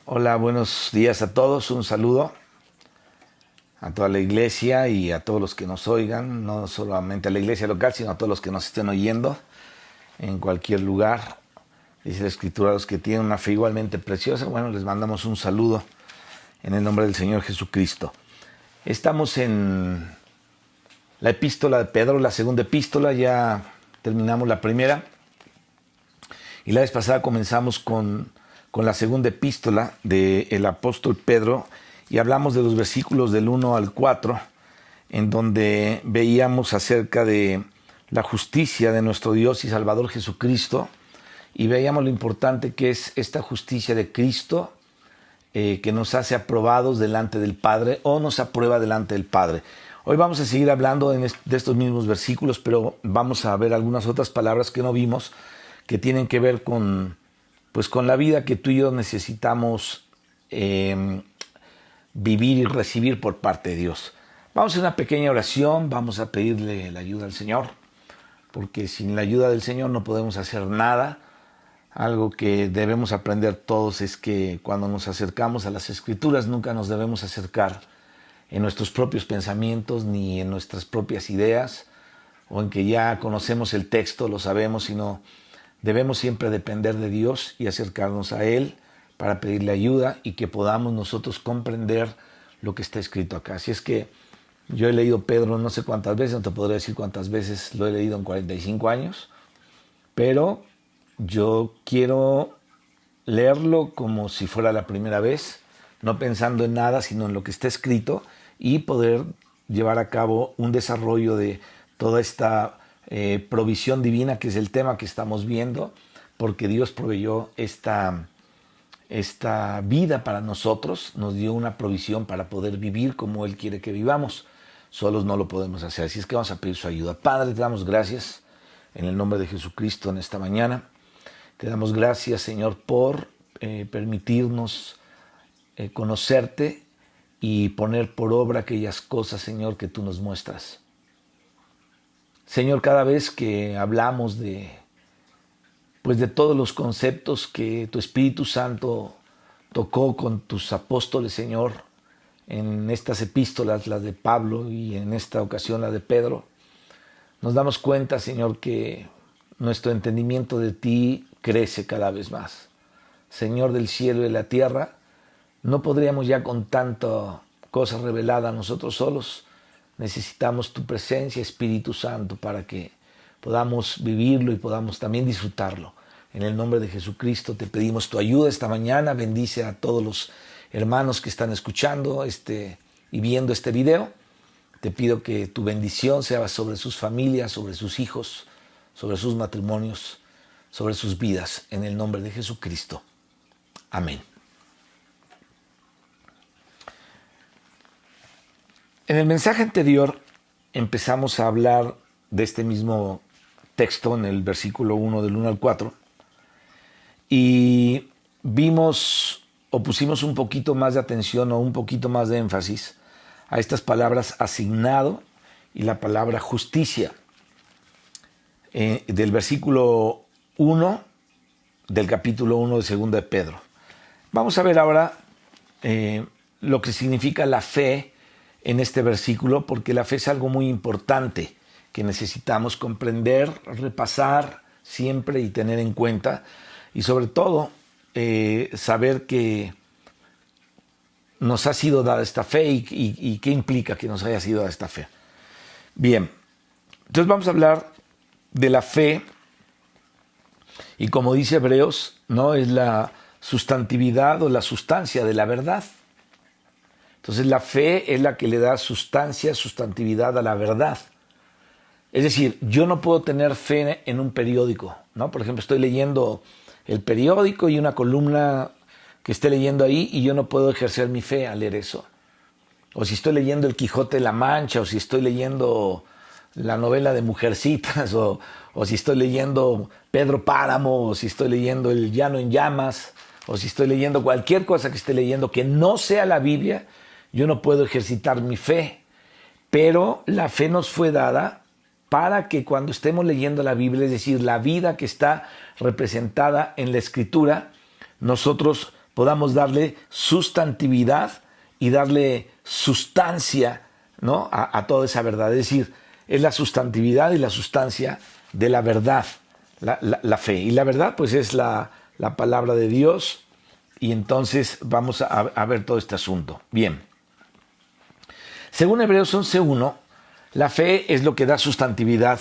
Hola, buenos días a todos. Un saludo a toda la iglesia y a todos los que nos oigan, no solamente a la iglesia local, sino a todos los que nos estén oyendo en cualquier lugar. Dice la Escritura, los que tienen una fe igualmente preciosa, bueno, les mandamos un saludo en el nombre del Señor Jesucristo. Estamos en la epístola de Pedro, la segunda epístola, ya terminamos la primera. Y la vez pasada comenzamos con la segunda epístola del apóstol Pedro y hablamos de los versículos del 1 al 4, en donde veíamos acerca de la justicia de nuestro Dios y Salvador Jesucristo, y veíamos lo importante que es esta justicia de Cristo, que nos hace aprobados delante del Padre o nos aprueba delante del Padre. Hoy vamos a seguir hablando de estos mismos versículos, pero vamos a ver algunas otras palabras que no vimos, que tienen que ver con la vida que tú y yo necesitamos vivir y recibir por parte de Dios. Vamos a hacer una pequeña oración, vamos a pedirle la ayuda al Señor, porque sin la ayuda del Señor no podemos hacer nada. Algo que debemos aprender todos es que cuando nos acercamos a las Escrituras nunca nos debemos acercar en nuestros propios pensamientos ni en nuestras propias ideas o en que ya conocemos el texto, lo sabemos, sino debemos siempre depender de Dios y acercarnos a Él para pedirle ayuda y que podamos nosotros comprender lo que está escrito acá. Así es que yo he leído Pedro no sé cuántas veces, no te podría decir cuántas veces lo he leído en 45 años, pero yo quiero leerlo como si fuera la primera vez, no pensando en nada, sino en lo que está escrito y poder llevar a cabo un desarrollo de toda esta provisión divina, que es el tema que estamos viendo, porque Dios proveyó esta vida para nosotros, nos dio una provisión para poder vivir como Él quiere que vivamos. Solos no lo podemos hacer, así es que vamos a pedir su ayuda. Padre, te damos gracias en el nombre de Jesucristo en esta mañana. Te damos gracias, Señor, por permitirnos conocerte y poner por obra aquellas cosas, Señor, que tú nos muestras. Señor, cada vez que hablamos de todos los conceptos que tu Espíritu Santo tocó con tus apóstoles, Señor, en estas epístolas, las de Pablo y en esta ocasión la de Pedro, nos damos cuenta, Señor, que nuestro entendimiento de ti crece cada vez más. Señor del cielo y de la tierra, no podríamos ya con tanta cosa revelada nosotros solos. Necesitamos tu presencia, Espíritu Santo, para que podamos vivirlo y podamos también disfrutarlo. En el nombre de Jesucristo te pedimos tu ayuda esta mañana. Bendice a todos los hermanos que están escuchando y viendo este video. Te pido que tu bendición sea sobre sus familias, sobre sus hijos, sobre sus matrimonios, sobre sus vidas. En el nombre de Jesucristo. Amén. En el mensaje anterior empezamos a hablar de este mismo texto en el versículo 1 del 1 al 4 y vimos o pusimos un poquito más de atención o un poquito más de énfasis a estas palabras asignado y la palabra justicia del versículo 1 del capítulo 1 de segunda de Pedro. Vamos a ver ahora lo que significa la fe en este versículo, porque la fe es algo muy importante que necesitamos comprender, repasar siempre y tener en cuenta, y sobre todo saber que nos ha sido dada esta fe y qué implica que nos haya sido dada esta fe. Bien, entonces vamos a hablar de la fe, y como dice Hebreos, ¿no? Es la sustantividad o la sustancia de la verdad. Entonces la fe es la que le da sustancia, sustantividad a la verdad. Es decir, yo no puedo tener fe en un periódico, ¿no? Por ejemplo, estoy leyendo el periódico y una columna que esté leyendo ahí y yo no puedo ejercer mi fe al leer eso. O si estoy leyendo El Quijote de la Mancha, o si estoy leyendo la novela de Mujercitas, o si estoy leyendo Pedro Páramo, o si estoy leyendo El Llano en Llamas, o si estoy leyendo cualquier cosa que esté leyendo que no sea la Biblia, yo no puedo ejercitar mi fe. Pero la fe nos fue dada para que cuando estemos leyendo la Biblia, es decir, la vida que está representada en la Escritura, nosotros podamos darle sustantividad y darle sustancia, ¿no?, a toda esa verdad. Es decir, es la sustantividad y la sustancia de la verdad, la fe. Y la verdad, pues, es la palabra de Dios. Y entonces vamos a ver todo este asunto. Bien. Según Hebreos 11:1, la fe es lo que da sustantividad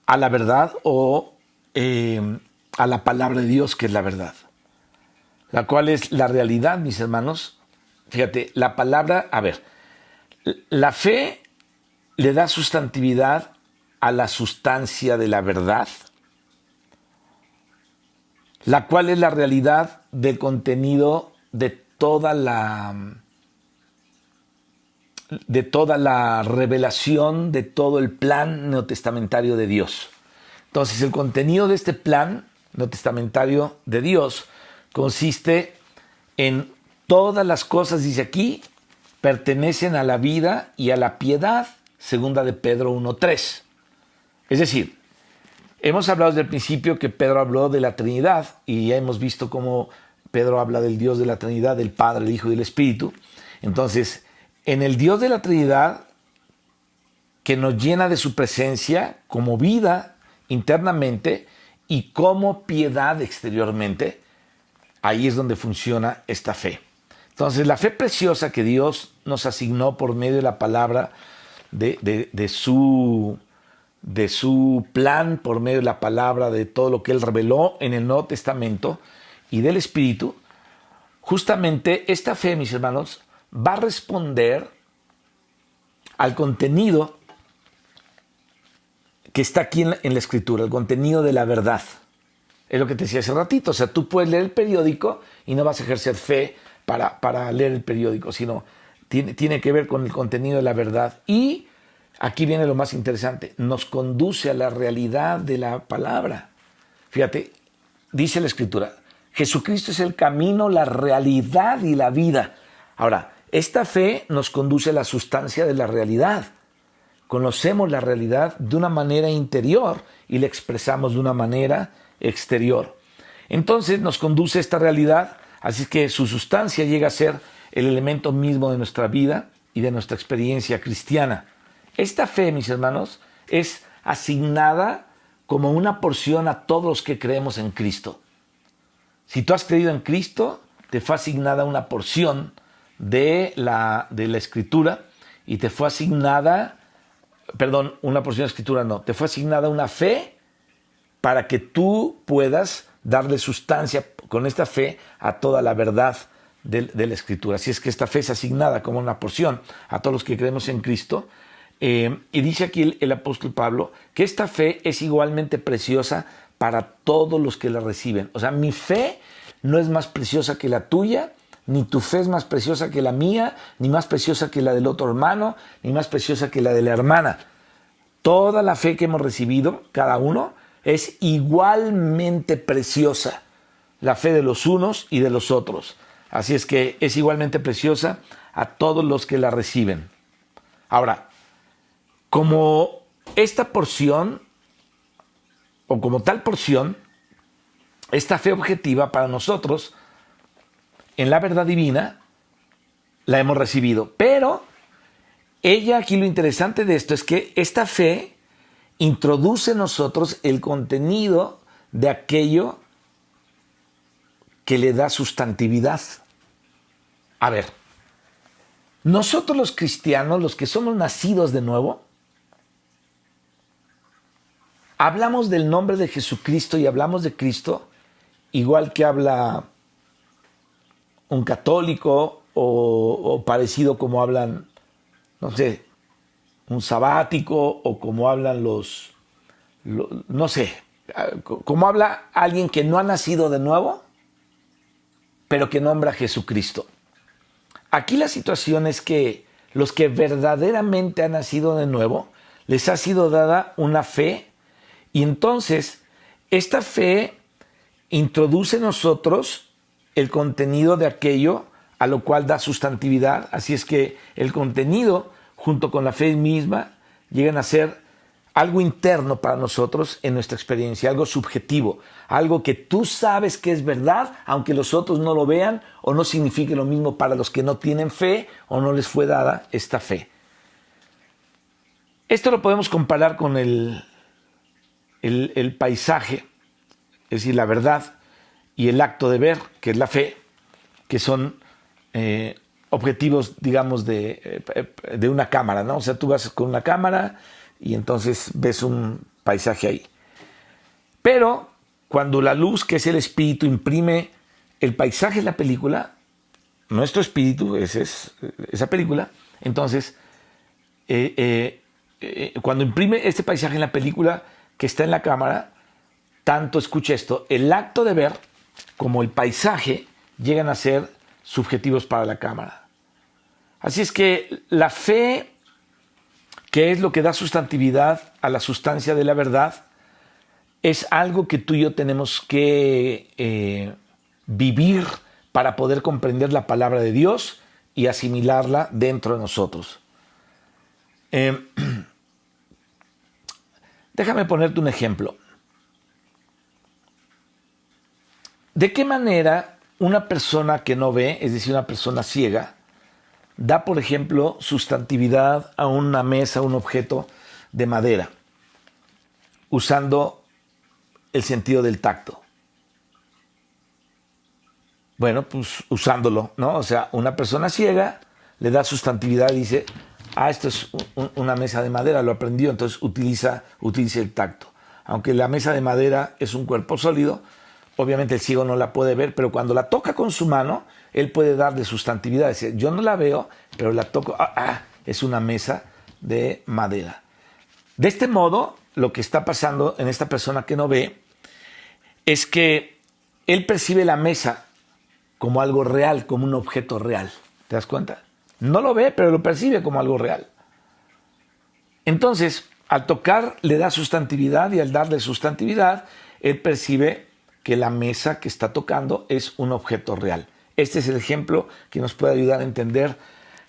a la verdad o a la palabra de Dios, que es la verdad, la cual es la realidad, mis hermanos. Fíjate, la palabra, la fe le da sustantividad a la sustancia de la verdad, la cual es la realidad del contenido de toda la revelación, de todo el plan neotestamentario de Dios. Entonces, el contenido de este plan neotestamentario de Dios consiste en todas las cosas, dice aquí, pertenecen a la vida y a la piedad, segunda de Pedro 1:3. Es decir, hemos hablado desde el principio que Pedro habló de la Trinidad y ya hemos visto cómo Pedro habla del Dios de la Trinidad, del Padre, el Hijo y el Espíritu. Entonces, en el Dios de la Trinidad, que nos llena de su presencia como vida internamente y como piedad exteriormente, ahí es donde funciona esta fe. Entonces, la fe preciosa que Dios nos asignó por medio de la palabra de su plan, por medio de la palabra, de todo lo que Él reveló en el Nuevo Testamento y del Espíritu, justamente esta fe, mis hermanos, va a responder al contenido que está aquí en la Escritura, el contenido de la verdad. Es lo que te decía hace ratito. O sea, tú puedes leer el periódico y no vas a ejercer fe para leer el periódico, sino tiene que ver con el contenido de la verdad. Y aquí viene lo más interesante, nos conduce a la realidad de la palabra. Fíjate, dice la Escritura, Jesucristo es el camino, la realidad y la vida. Ahora, esta fe nos conduce a la sustancia de la realidad. Conocemos la realidad de una manera interior y la expresamos de una manera exterior. Entonces nos conduce a esta realidad, así que su sustancia llega a ser el elemento mismo de nuestra vida y de nuestra experiencia cristiana. Esta fe, mis hermanos, es asignada como una porción a todos los que creemos en Cristo. Si tú has creído en Cristo, te fue asignada una porción de la Escritura y te fue asignada, una porción de Escritura no, te fue asignada una fe para que tú puedas darle sustancia con esta fe a toda la verdad de la Escritura. Así es que esta fe es asignada como una porción a todos los que creemos en Cristo. Y dice aquí el apóstol Pablo que esta fe es igualmente preciosa para todos los que la reciben. O sea, mi fe no es más preciosa que la tuya, ni tu fe es más preciosa que la mía, ni más preciosa que la del otro hermano, ni más preciosa que la de la hermana. Toda la fe que hemos recibido, cada uno, es igualmente preciosa. La fe de los unos y de los otros. Así es que es igualmente preciosa a todos los que la reciben. Ahora, como esta porción, o como tal porción, esta fe objetiva para nosotros, en la verdad divina, la hemos recibido. Pero aquí lo interesante de esto es que esta fe introduce en nosotros el contenido de aquello que le da sustantividad. A ver, nosotros los cristianos, los que somos nacidos de nuevo, hablamos del nombre de Jesucristo y hablamos de Cristo igual que habla un católico o parecido como hablan, no sé, un sabático o como hablan no sé, como habla alguien que no ha nacido de nuevo, pero que nombra a Jesucristo. Aquí la situación es que los que verdaderamente han nacido de nuevo, les ha sido dada una fe y entonces esta fe introduce en nosotros el contenido de aquello a lo cual da sustantividad. Así es que el contenido junto con la fe misma llegan a ser algo interno para nosotros en nuestra experiencia, algo subjetivo, algo que tú sabes que es verdad, aunque los otros no lo vean o no signifique lo mismo para los que no tienen fe o no les fue dada esta fe. Esto lo podemos comparar con el paisaje, es decir, la verdad, y el acto de ver, que es la fe, que son objetivos, digamos, de una cámara, ¿no? O sea, tú vas con una cámara y entonces ves un paisaje ahí. Pero cuando la luz, que es el espíritu, imprime el paisaje en la película, nuestro espíritu, esa película, entonces, cuando imprime este paisaje en la película que está en la cámara, tanto escucha esto, el acto de ver como el paisaje llegan a ser subjetivos para la cámara. Así es que la fe, que es lo que da sustantividad a la sustancia de la verdad, es algo que tú y yo tenemos que vivir para poder comprender la palabra de Dios y asimilarla dentro de nosotros. Déjame ponerte un ejemplo. ¿De qué manera una persona que no ve, es decir, una persona ciega, da, por ejemplo, sustantividad a una mesa, a un objeto de madera, usando el sentido del tacto? Bueno, pues usándolo, ¿no? O sea, una persona ciega le da sustantividad y dice, esto es una mesa de madera, lo aprendió, entonces utiliza el tacto. Aunque la mesa de madera es un cuerpo sólido, obviamente el ciego no la puede ver, pero cuando la toca con su mano, él puede darle sustantividad. Es decir, yo no la veo, pero la toco, es una mesa de madera. De este modo, lo que está pasando en esta persona que no ve es que él percibe la mesa como algo real, como un objeto real. ¿Te das cuenta? No lo ve, pero lo percibe como algo real. Entonces, al tocar le da sustantividad y al darle sustantividad, él percibe que la mesa que está tocando es un objeto real. Este es el ejemplo que nos puede ayudar a entender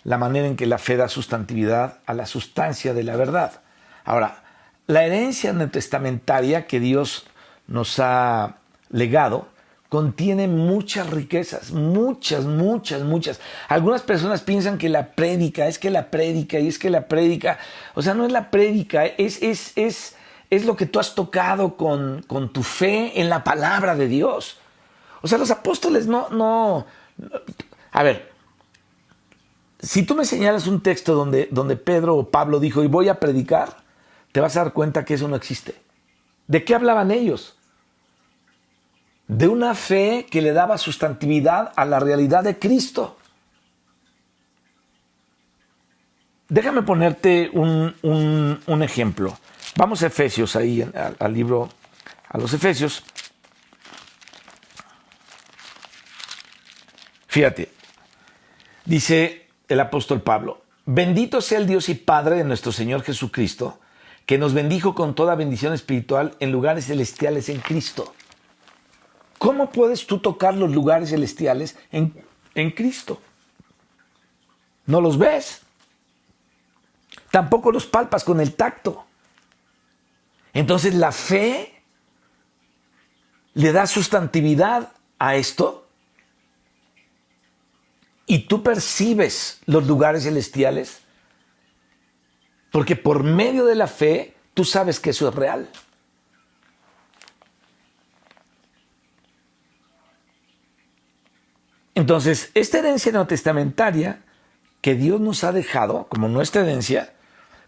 la manera en que la fe da sustantividad a la sustancia de la verdad. Ahora, la herencia neotestamentaria que Dios nos ha legado contiene muchas riquezas, muchas. Algunas personas piensan que la prédica, o sea, no es la prédica, es lo que tú has tocado con tu fe en la palabra de Dios. O sea, los apóstoles no. A ver, si tú me señalas un texto donde Pedro o Pablo dijo, y voy a predicar, te vas a dar cuenta que eso no existe. ¿De qué hablaban ellos? De una fe que le daba sustantividad a la realidad de Cristo. Déjame ponerte un ejemplo. Vamos a Efesios, ahí al libro, a los Efesios. Fíjate, dice el apóstol Pablo, bendito sea el Dios y Padre de nuestro Señor Jesucristo, que nos bendijo con toda bendición espiritual en lugares celestiales en Cristo. ¿Cómo puedes tú tocar los lugares celestiales en Cristo? No los ves. Tampoco los palpas con el tacto. Entonces la fe le da sustantividad a esto y tú percibes los lugares celestiales porque por medio de la fe tú sabes que eso es real. Entonces, esta herencia neotestamentaria que Dios nos ha dejado como nuestra herencia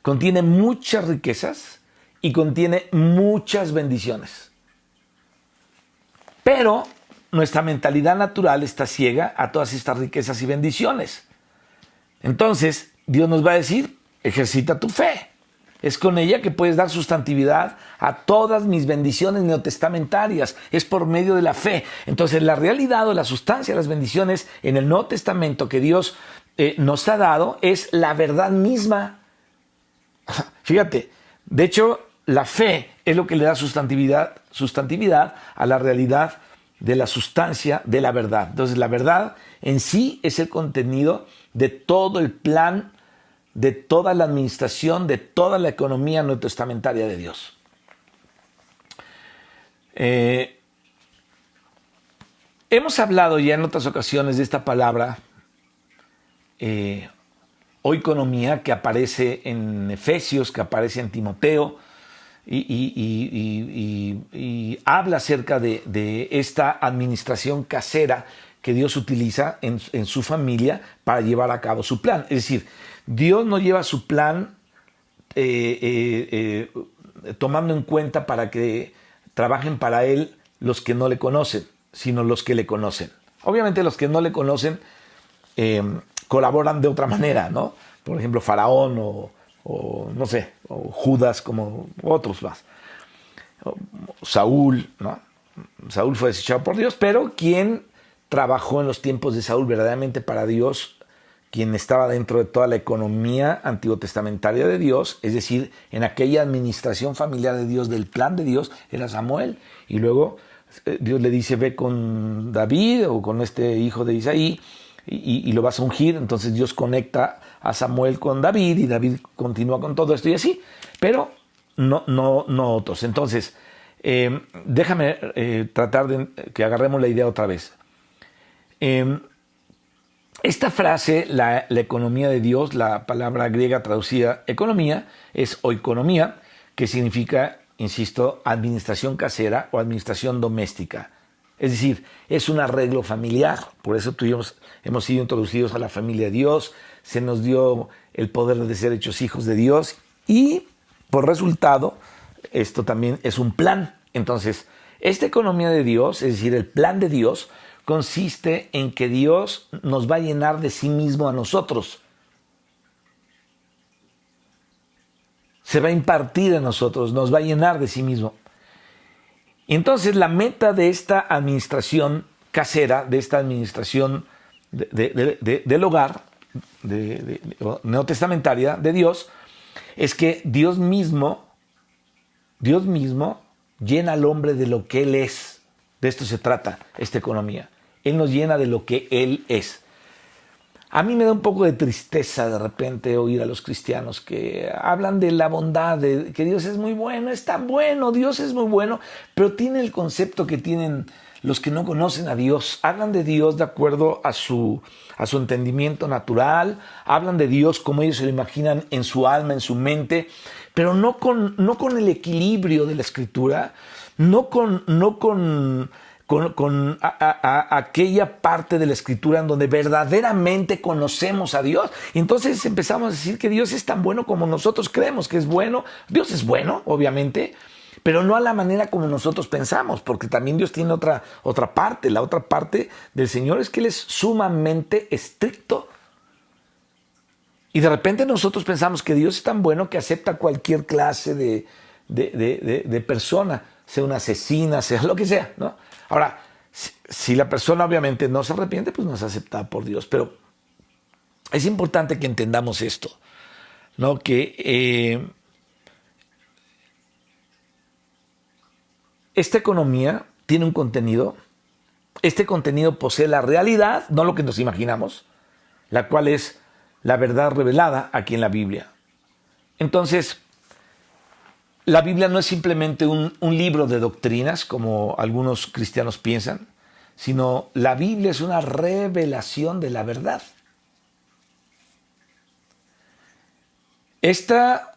contiene muchas riquezas y contiene muchas bendiciones. Pero nuestra mentalidad natural está ciega a todas estas riquezas y bendiciones. Entonces, Dios nos va a decir, ejercita tu fe. Es con ella que puedes dar sustantividad a todas mis bendiciones neotestamentarias. Es por medio de la fe. Entonces, la realidad o la sustancia de las bendiciones en el Nuevo Testamento que Dios nos ha dado es la verdad misma. Fíjate, de hecho, la fe es lo que le da sustantividad a la realidad de la sustancia de la verdad. Entonces, la verdad en sí es el contenido de todo el plan de toda la administración, de toda la economía neotestamentaria de Dios. Hemos hablado ya en otras ocasiones de esta palabra, oikonomía, que aparece en Efesios, que aparece en Timoteo, y habla acerca de esta administración casera que Dios utiliza en su familia para llevar a cabo su plan. Es decir, Dios no lleva su plan tomando en cuenta para que trabajen para Él los que no le conocen, sino los que le conocen. Obviamente los que no le conocen colaboran de otra manera, ¿no? Por ejemplo, Faraón o no sé, o Judas, como otros más. Saúl, ¿no? Saúl fue desechado por Dios, pero quien trabajó en los tiempos de Saúl verdaderamente para Dios, quien estaba dentro de toda la economía antiguo testamentaria de Dios, es decir, en aquella administración familiar de Dios, del plan de Dios, era Samuel. Y luego Dios le dice, ve con David o con este hijo de Isaí y lo vas a ungir. Entonces Dios conecta a Samuel con David y David continúa con todo esto y así, pero no otros. Entonces, déjame tratar de que agarremos la idea otra vez. Esta frase, la economía de Dios, la palabra griega traducida economía, es oikonomía, que significa, insisto, administración casera o administración doméstica. Es decir, es un arreglo familiar. Por eso tú y yo hemos sido introducidos a la familia de Dios, se nos dio el poder de ser hechos hijos de Dios y por resultado, esto también es un plan. Entonces, esta economía de Dios, es decir, el plan de Dios, consiste en que Dios nos va a llenar de sí mismo a nosotros. Se va a impartir a nosotros, nos va a llenar de sí mismo. Entonces, la meta de esta administración casera, de esta administración del hogar, neotestamentaria de Dios, es que Dios mismo llena al hombre de lo que Él es. De esto se trata esta economía. Él nos llena de lo que Él es. A mí me da un poco de tristeza de repente oír a los cristianos que hablan de la bondad, de que Dios es muy bueno, es tan bueno, Dios es muy bueno, pero tiene el concepto que tienen los que no conocen a Dios. Hablan de Dios de acuerdo a su entendimiento natural, hablan de Dios como ellos se lo imaginan en su alma, en su mente, pero no con el equilibrio de la Escritura, no con aquella parte de la Escritura en donde verdaderamente conocemos a Dios. Y entonces empezamos a decir que Dios es tan bueno como nosotros creemos que es bueno. Dios es bueno, obviamente, pero no a la manera como nosotros pensamos, porque también Dios tiene otra parte. La otra parte del Señor es que Él es sumamente estricto. Y de repente nosotros pensamos que Dios es tan bueno que acepta cualquier clase de persona, sea una asesina, sea lo que sea, ¿no? Ahora, si la persona obviamente no se arrepiente, pues no es aceptada por Dios. Pero es importante que entendamos esto, ¿no? Que esta economía tiene un contenido. Este contenido posee la realidad, no lo que nos imaginamos, la cual es la verdad revelada aquí en la Biblia. Entonces, la Biblia no es simplemente un libro de doctrinas, como algunos cristianos piensan, sino la Biblia es una revelación de la verdad. Esta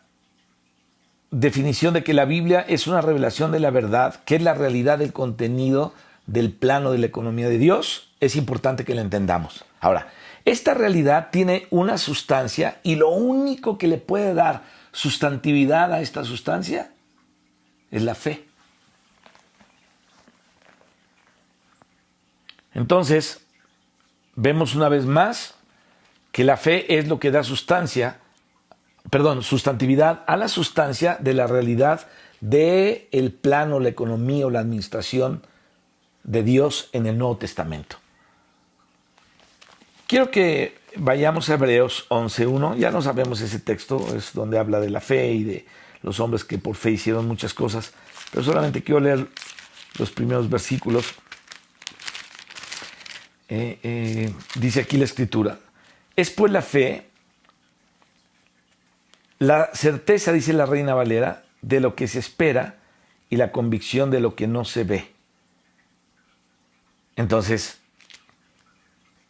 definición de que la Biblia es una revelación de la verdad, que es la realidad del contenido del plano de la economía de Dios, es importante que la entendamos. Ahora, esta realidad tiene una sustancia y lo único que le puede dar sustantividad a esta sustancia es la fe. Entonces, vemos una vez más que la fe es lo que da sustantividad a la sustancia de la realidad del plano, la economía o la administración de Dios en el Nuevo Testamento. Quiero que vayamos a Hebreos 11:1. Ya no sabemos ese texto, es donde habla de la fe y de los hombres que por fe hicieron muchas cosas, pero solamente quiero leer los primeros versículos. Dice aquí la Escritura: es pues la fe La certeza, dice la Reina Valera, de lo que se espera y la convicción de lo que no se ve. Entonces,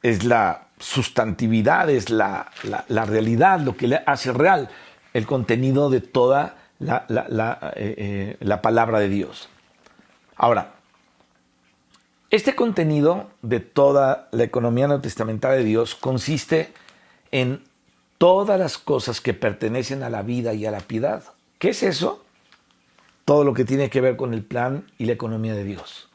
es la sustantividad, es la realidad, lo que le hace real el contenido de toda la palabra de Dios. Ahora, este contenido de toda la economía neotestamentaria de Dios consiste en todas las cosas que pertenecen a la vida y a la piedad. ¿Qué es eso? Todo lo que tiene que ver con el plan y la economía de Dios.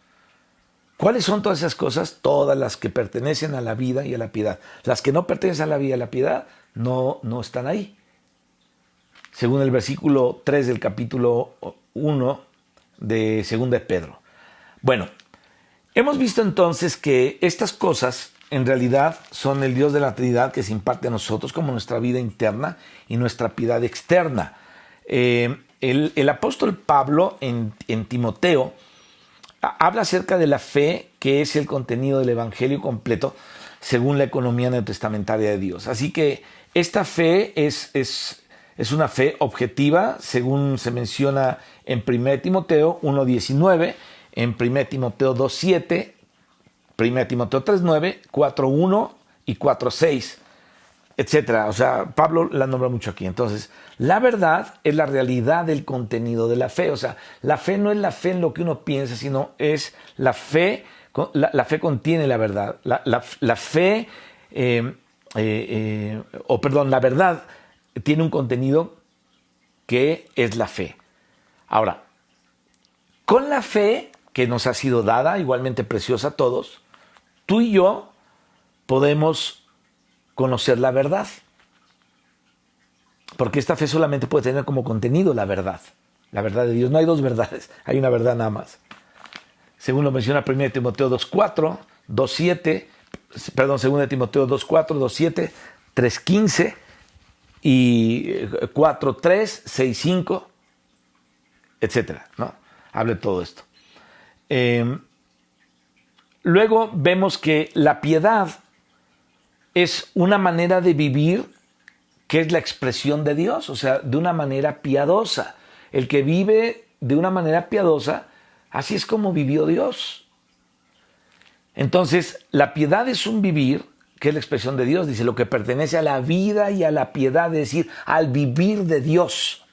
¿Cuáles son todas esas cosas? Todas las que pertenecen a la vida y a la piedad. Las que no pertenecen a la vida y a la piedad no están ahí. Según el versículo 3 del capítulo 1 de 2 de Pedro. Bueno, hemos visto entonces que estas cosas en realidad son el Dios de la Trinidad que se imparte a nosotros como nuestra vida interna y nuestra piedad externa. El apóstol Pablo en Timoteo habla acerca de la fe, que es el contenido del evangelio completo según la economía neotestamentaria de Dios. Así que esta fe es una fe objetiva, según se menciona en 1 Timoteo 1:19, en 1 Timoteo 2:7, 1 Timoteo 3:9, 4:1 y 4:6, etcétera. O sea, Pablo la nombra mucho aquí. Entonces, la verdad es la realidad del contenido de la fe. O sea, la fe no es la fe en lo que uno piensa, sino es la fe. La fe contiene la verdad. La fe, la verdad tiene un contenido que es la fe. Ahora, con la fe que nos ha sido dada, igualmente preciosa a todos, tú y yo podemos conocer la verdad. Porque esta fe solamente puede tener como contenido la verdad de Dios. No hay dos verdades, hay una verdad nada más. Según lo menciona 1 Timoteo 2:4, 2:7, perdón, 2 Timoteo 2:4, 2:7, 3:15 y 4:3, 6:5, etcétera, ¿no? Hable todo esto. Luego vemos que la piedad es una manera de vivir que es la expresión de Dios, o sea, de una manera piadosa. El que vive de una manera piadosa, así es como vivió Dios. Entonces, la piedad es un vivir que es la expresión de Dios. Dice, lo que pertenece a la vida y a la piedad, es decir, al vivir de Dios.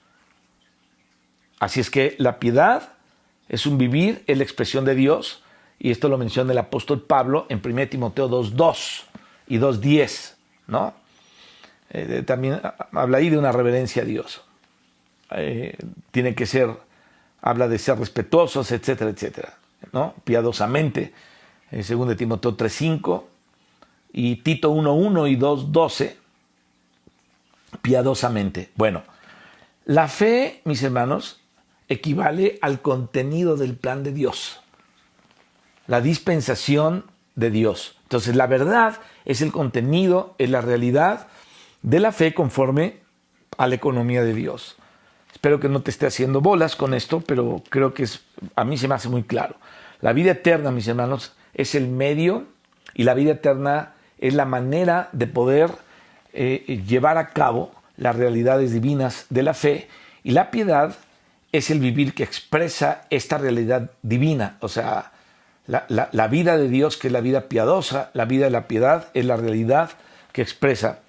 Así es que la piedad es un vivir, es la expresión de Dios, y esto lo menciona el apóstol Pablo en 1 Timoteo 2:2 y 2:10, ¿no? También habla ahí de una reverencia a Dios. Tiene que ser, habla de ser respetuosos, etcétera, etcétera, ¿no? Piadosamente, 2 Timoteo 3:5 y Tito 1:1 y 2:12, piadosamente. Bueno, la fe, mis hermanos, equivale al contenido del plan de Dios, la dispensación de Dios. Entonces, la verdad es el contenido, es la realidad de la fe conforme a la economía de Dios. Espero que no te esté haciendo bolas con esto, pero creo que a mí se me hace muy claro. La vida eterna, mis hermanos, es el medio, y la vida eterna es la manera de poder llevar a cabo las realidades divinas de la fe, y la piedad es el vivir que expresa esta realidad divina. O sea, la vida de Dios, que es la vida piadosa, la vida de la piedad es la realidad que expresa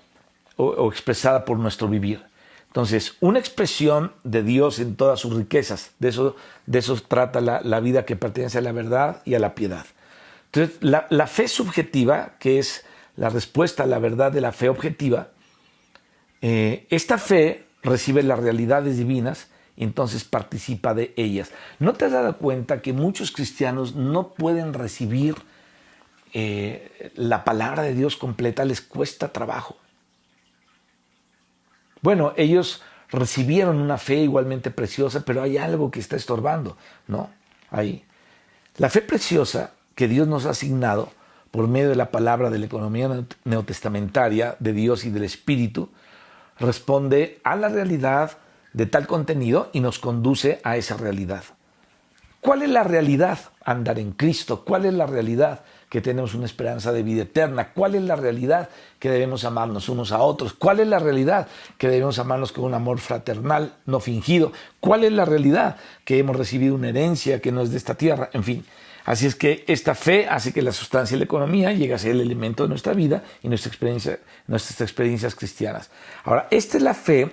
o expresada por nuestro vivir. Entonces, una expresión de Dios en todas sus riquezas. De eso trata la vida que pertenece a la verdad y a la piedad. Entonces, la fe subjetiva, que es la respuesta a la verdad de la fe objetiva, esta fe recibe las realidades divinas y entonces participa de ellas. ¿No te has dado cuenta que muchos cristianos no pueden recibir la palabra de Dios completa? Les cuesta trabajo. Bueno, ellos recibieron una fe igualmente preciosa, pero hay algo que está estorbando, ¿no? Ahí. La fe preciosa que Dios nos ha asignado por medio de la palabra de la economía neotestamentaria de Dios y del Espíritu responde a la realidad de tal contenido y nos conduce a esa realidad. ¿Cuál es la realidad? Andar en Cristo. ¿Cuál es la realidad? Que tenemos una esperanza de vida eterna. ¿Cuál es la realidad? Que debemos amarnos unos a otros. ¿Cuál es la realidad? Que debemos amarnos con un amor fraternal, no fingido. ¿Cuál es la realidad? Que hemos recibido una herencia que no es de esta tierra. En fin, así es que esta fe hace que la sustancia de la economía llegue a ser el elemento de nuestra vida y nuestras experiencias cristianas. Ahora, esta es la fe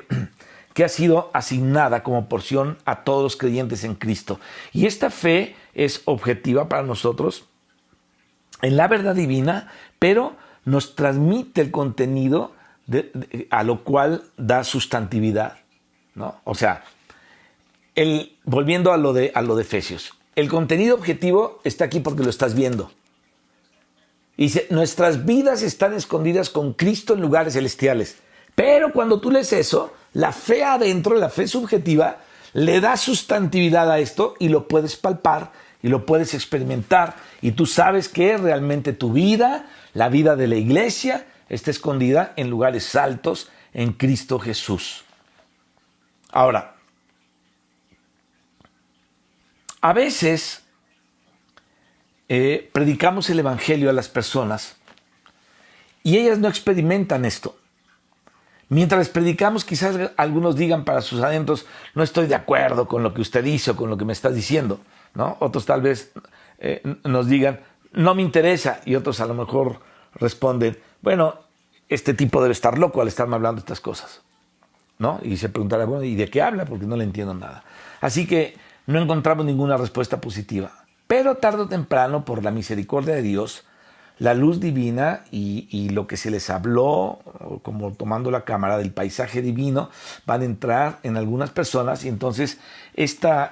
que ha sido asignada como porción a todos los creyentes en Cristo. Y esta fe es objetiva para nosotros en la verdad divina, pero nos transmite el contenido a lo cual da sustantividad, ¿no? O sea, volviendo a lo de Efesios, el contenido objetivo está aquí porque lo estás viendo. Dice, nuestras vidas están escondidas con Cristo en lugares celestiales. Pero cuando tú lees eso, la fe adentro, la fe subjetiva, le da sustantividad a esto y lo puedes palpar y lo puedes experimentar. Y tú sabes que realmente tu vida, la vida de la iglesia, está escondida en lugares altos en Cristo Jesús. Ahora, a veces predicamos el evangelio a las personas y ellas no experimentan esto. Mientras predicamos, quizás algunos digan para sus adentros, no estoy de acuerdo con lo que usted dice o con lo que me estás diciendo, ¿no? Otros tal vez nos digan, no me interesa, y otros a lo mejor responden, bueno, este tipo debe estar loco al estarme hablando de estas cosas, ¿no? Y se preguntará, bueno, ¿y de qué habla? Porque no le entiendo nada. Así que no encontramos ninguna respuesta positiva. Pero tarde o temprano, por la misericordia de Dios, la luz divina y lo que se les habló, como tomando la cámara del paisaje divino, van a entrar en algunas personas y entonces esto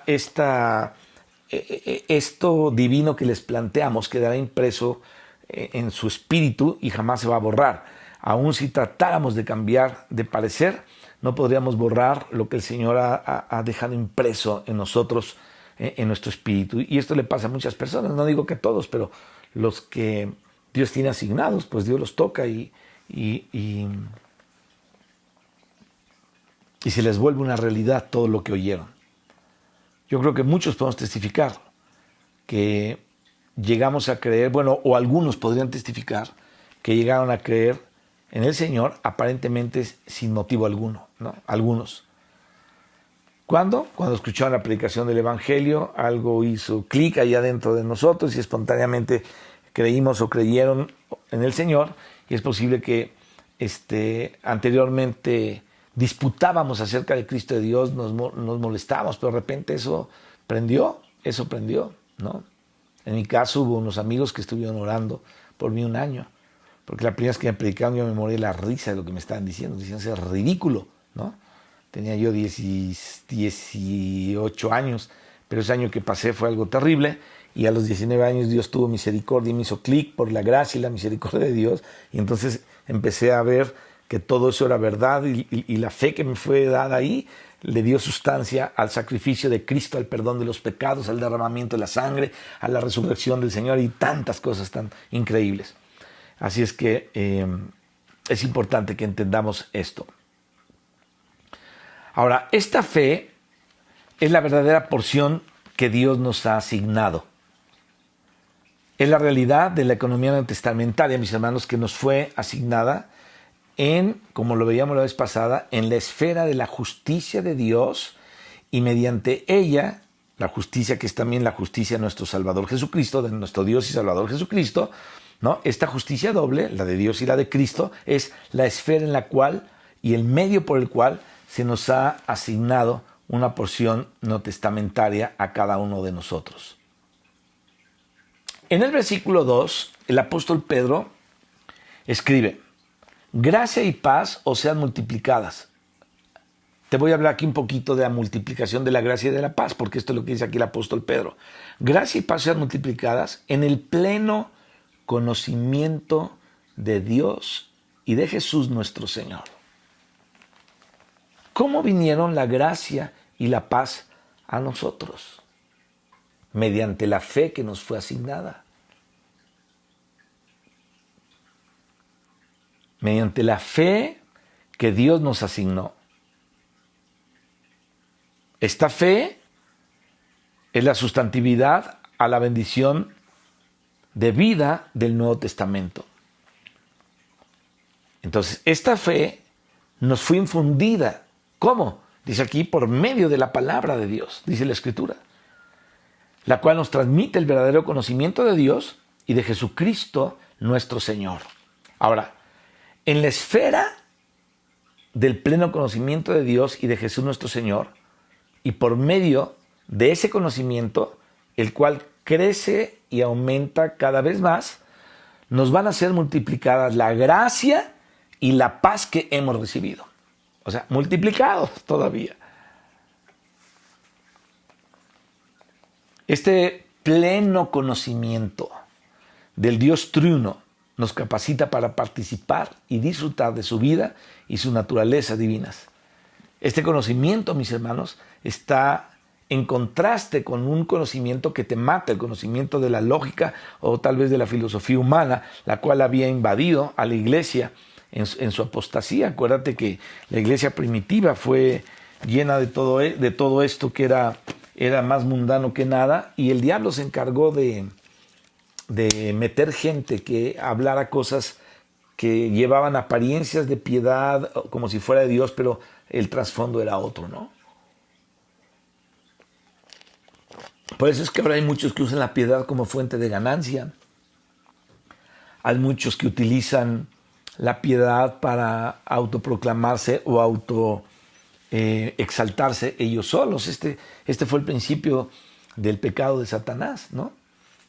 divino que les planteamos quedará impreso en su espíritu y jamás se va a borrar. Aun si tratáramos de cambiar de parecer, no podríamos borrar lo que el Señor ha dejado impreso en nosotros, en nuestro espíritu. Y esto le pasa a muchas personas, no digo que a todos, pero los que Dios tiene asignados, pues Dios los toca y se les vuelve una realidad todo lo que oyeron. Yo creo que muchos podemos testificar que llegamos a creer, bueno, o algunos podrían testificar que llegaron a creer en el Señor aparentemente sin motivo alguno, ¿no? Algunos. ¿Cuándo? Cuando escucharon la predicación del Evangelio, algo hizo clic allá dentro de nosotros y espontáneamente creímos o creyeron en el Señor, y es posible que anteriormente disputábamos acerca de Cristo de Dios, nos molestábamos, pero de repente eso prendió, ¿no? En mi caso hubo unos amigos que estuvieron orando por mí un año, porque la primera vez que me predicaban yo me morí de la risa de lo que me estaban diciendo, decían ser ridículo, ¿no? Tenía yo 18 años, pero ese año que pasé fue algo terrible. Y a los 19 años Dios tuvo misericordia y me hizo clic por la gracia y la misericordia de Dios. Y entonces empecé a ver que todo eso era verdad y la fe que me fue dada ahí le dio sustancia al sacrificio de Cristo, al perdón de los pecados, al derramamiento de la sangre, a la resurrección del Señor y tantas cosas tan increíbles. Así es que es importante que entendamos esto. Ahora, esta fe es la verdadera porción que Dios nos ha asignado. Es la realidad de la economía neotestamentaria, mis hermanos, que nos fue asignada como lo veíamos la vez pasada, en la esfera de la justicia de Dios y mediante ella, la justicia que es también la justicia de nuestro Salvador Jesucristo, de nuestro Dios y Salvador Jesucristo, ¿no? Esta justicia doble, la de Dios y la de Cristo, es la esfera en la cual y el medio por el cual se nos ha asignado una porción neotestamentaria a cada uno de nosotros. En el versículo 2, el apóstol Pedro escribe, gracia y paz os sean multiplicadas. Te voy a hablar aquí un poquito de la multiplicación de la gracia y de la paz, porque esto es lo que dice aquí el apóstol Pedro. Gracia y paz sean multiplicadas en el pleno conocimiento de Dios y de Jesús nuestro Señor. ¿Cómo vinieron la gracia y la paz a nosotros? Mediante la fe que nos fue asignada. Mediante la fe que Dios nos asignó. Esta fe es la sustantividad a la bendición de vida del Nuevo Testamento. Entonces, esta fe nos fue infundida. ¿Cómo? Dice aquí, por medio de la palabra de Dios, dice la Escritura, la cual nos transmite el verdadero conocimiento de Dios y de Jesucristo nuestro Señor. Ahora, en la esfera del pleno conocimiento de Dios y de Jesús nuestro Señor, y por medio de ese conocimiento, el cual crece y aumenta cada vez más, nos van a ser multiplicadas la gracia y la paz que hemos recibido. O sea, multiplicados todavía. Este pleno conocimiento del Dios triuno nos capacita para participar y disfrutar de su vida y su naturaleza divinas. Este conocimiento, mis hermanos, está en contraste con un conocimiento que te mata, el conocimiento de la lógica o tal vez de la filosofía humana, la cual había invadido a la iglesia en su apostasía. Acuérdate que la iglesia primitiva fue llena de todo esto que era más mundano que nada, y el diablo se encargó de meter gente que hablara cosas que llevaban apariencias de piedad como si fuera de Dios, pero el trasfondo era otro, ¿no? Por eso es que ahora hay muchos que usan la piedad como fuente de ganancia. Hay muchos que utilizan la piedad para autoproclamarse o exaltarse ellos solos. Este fue el principio del pecado de Satanás, ¿no?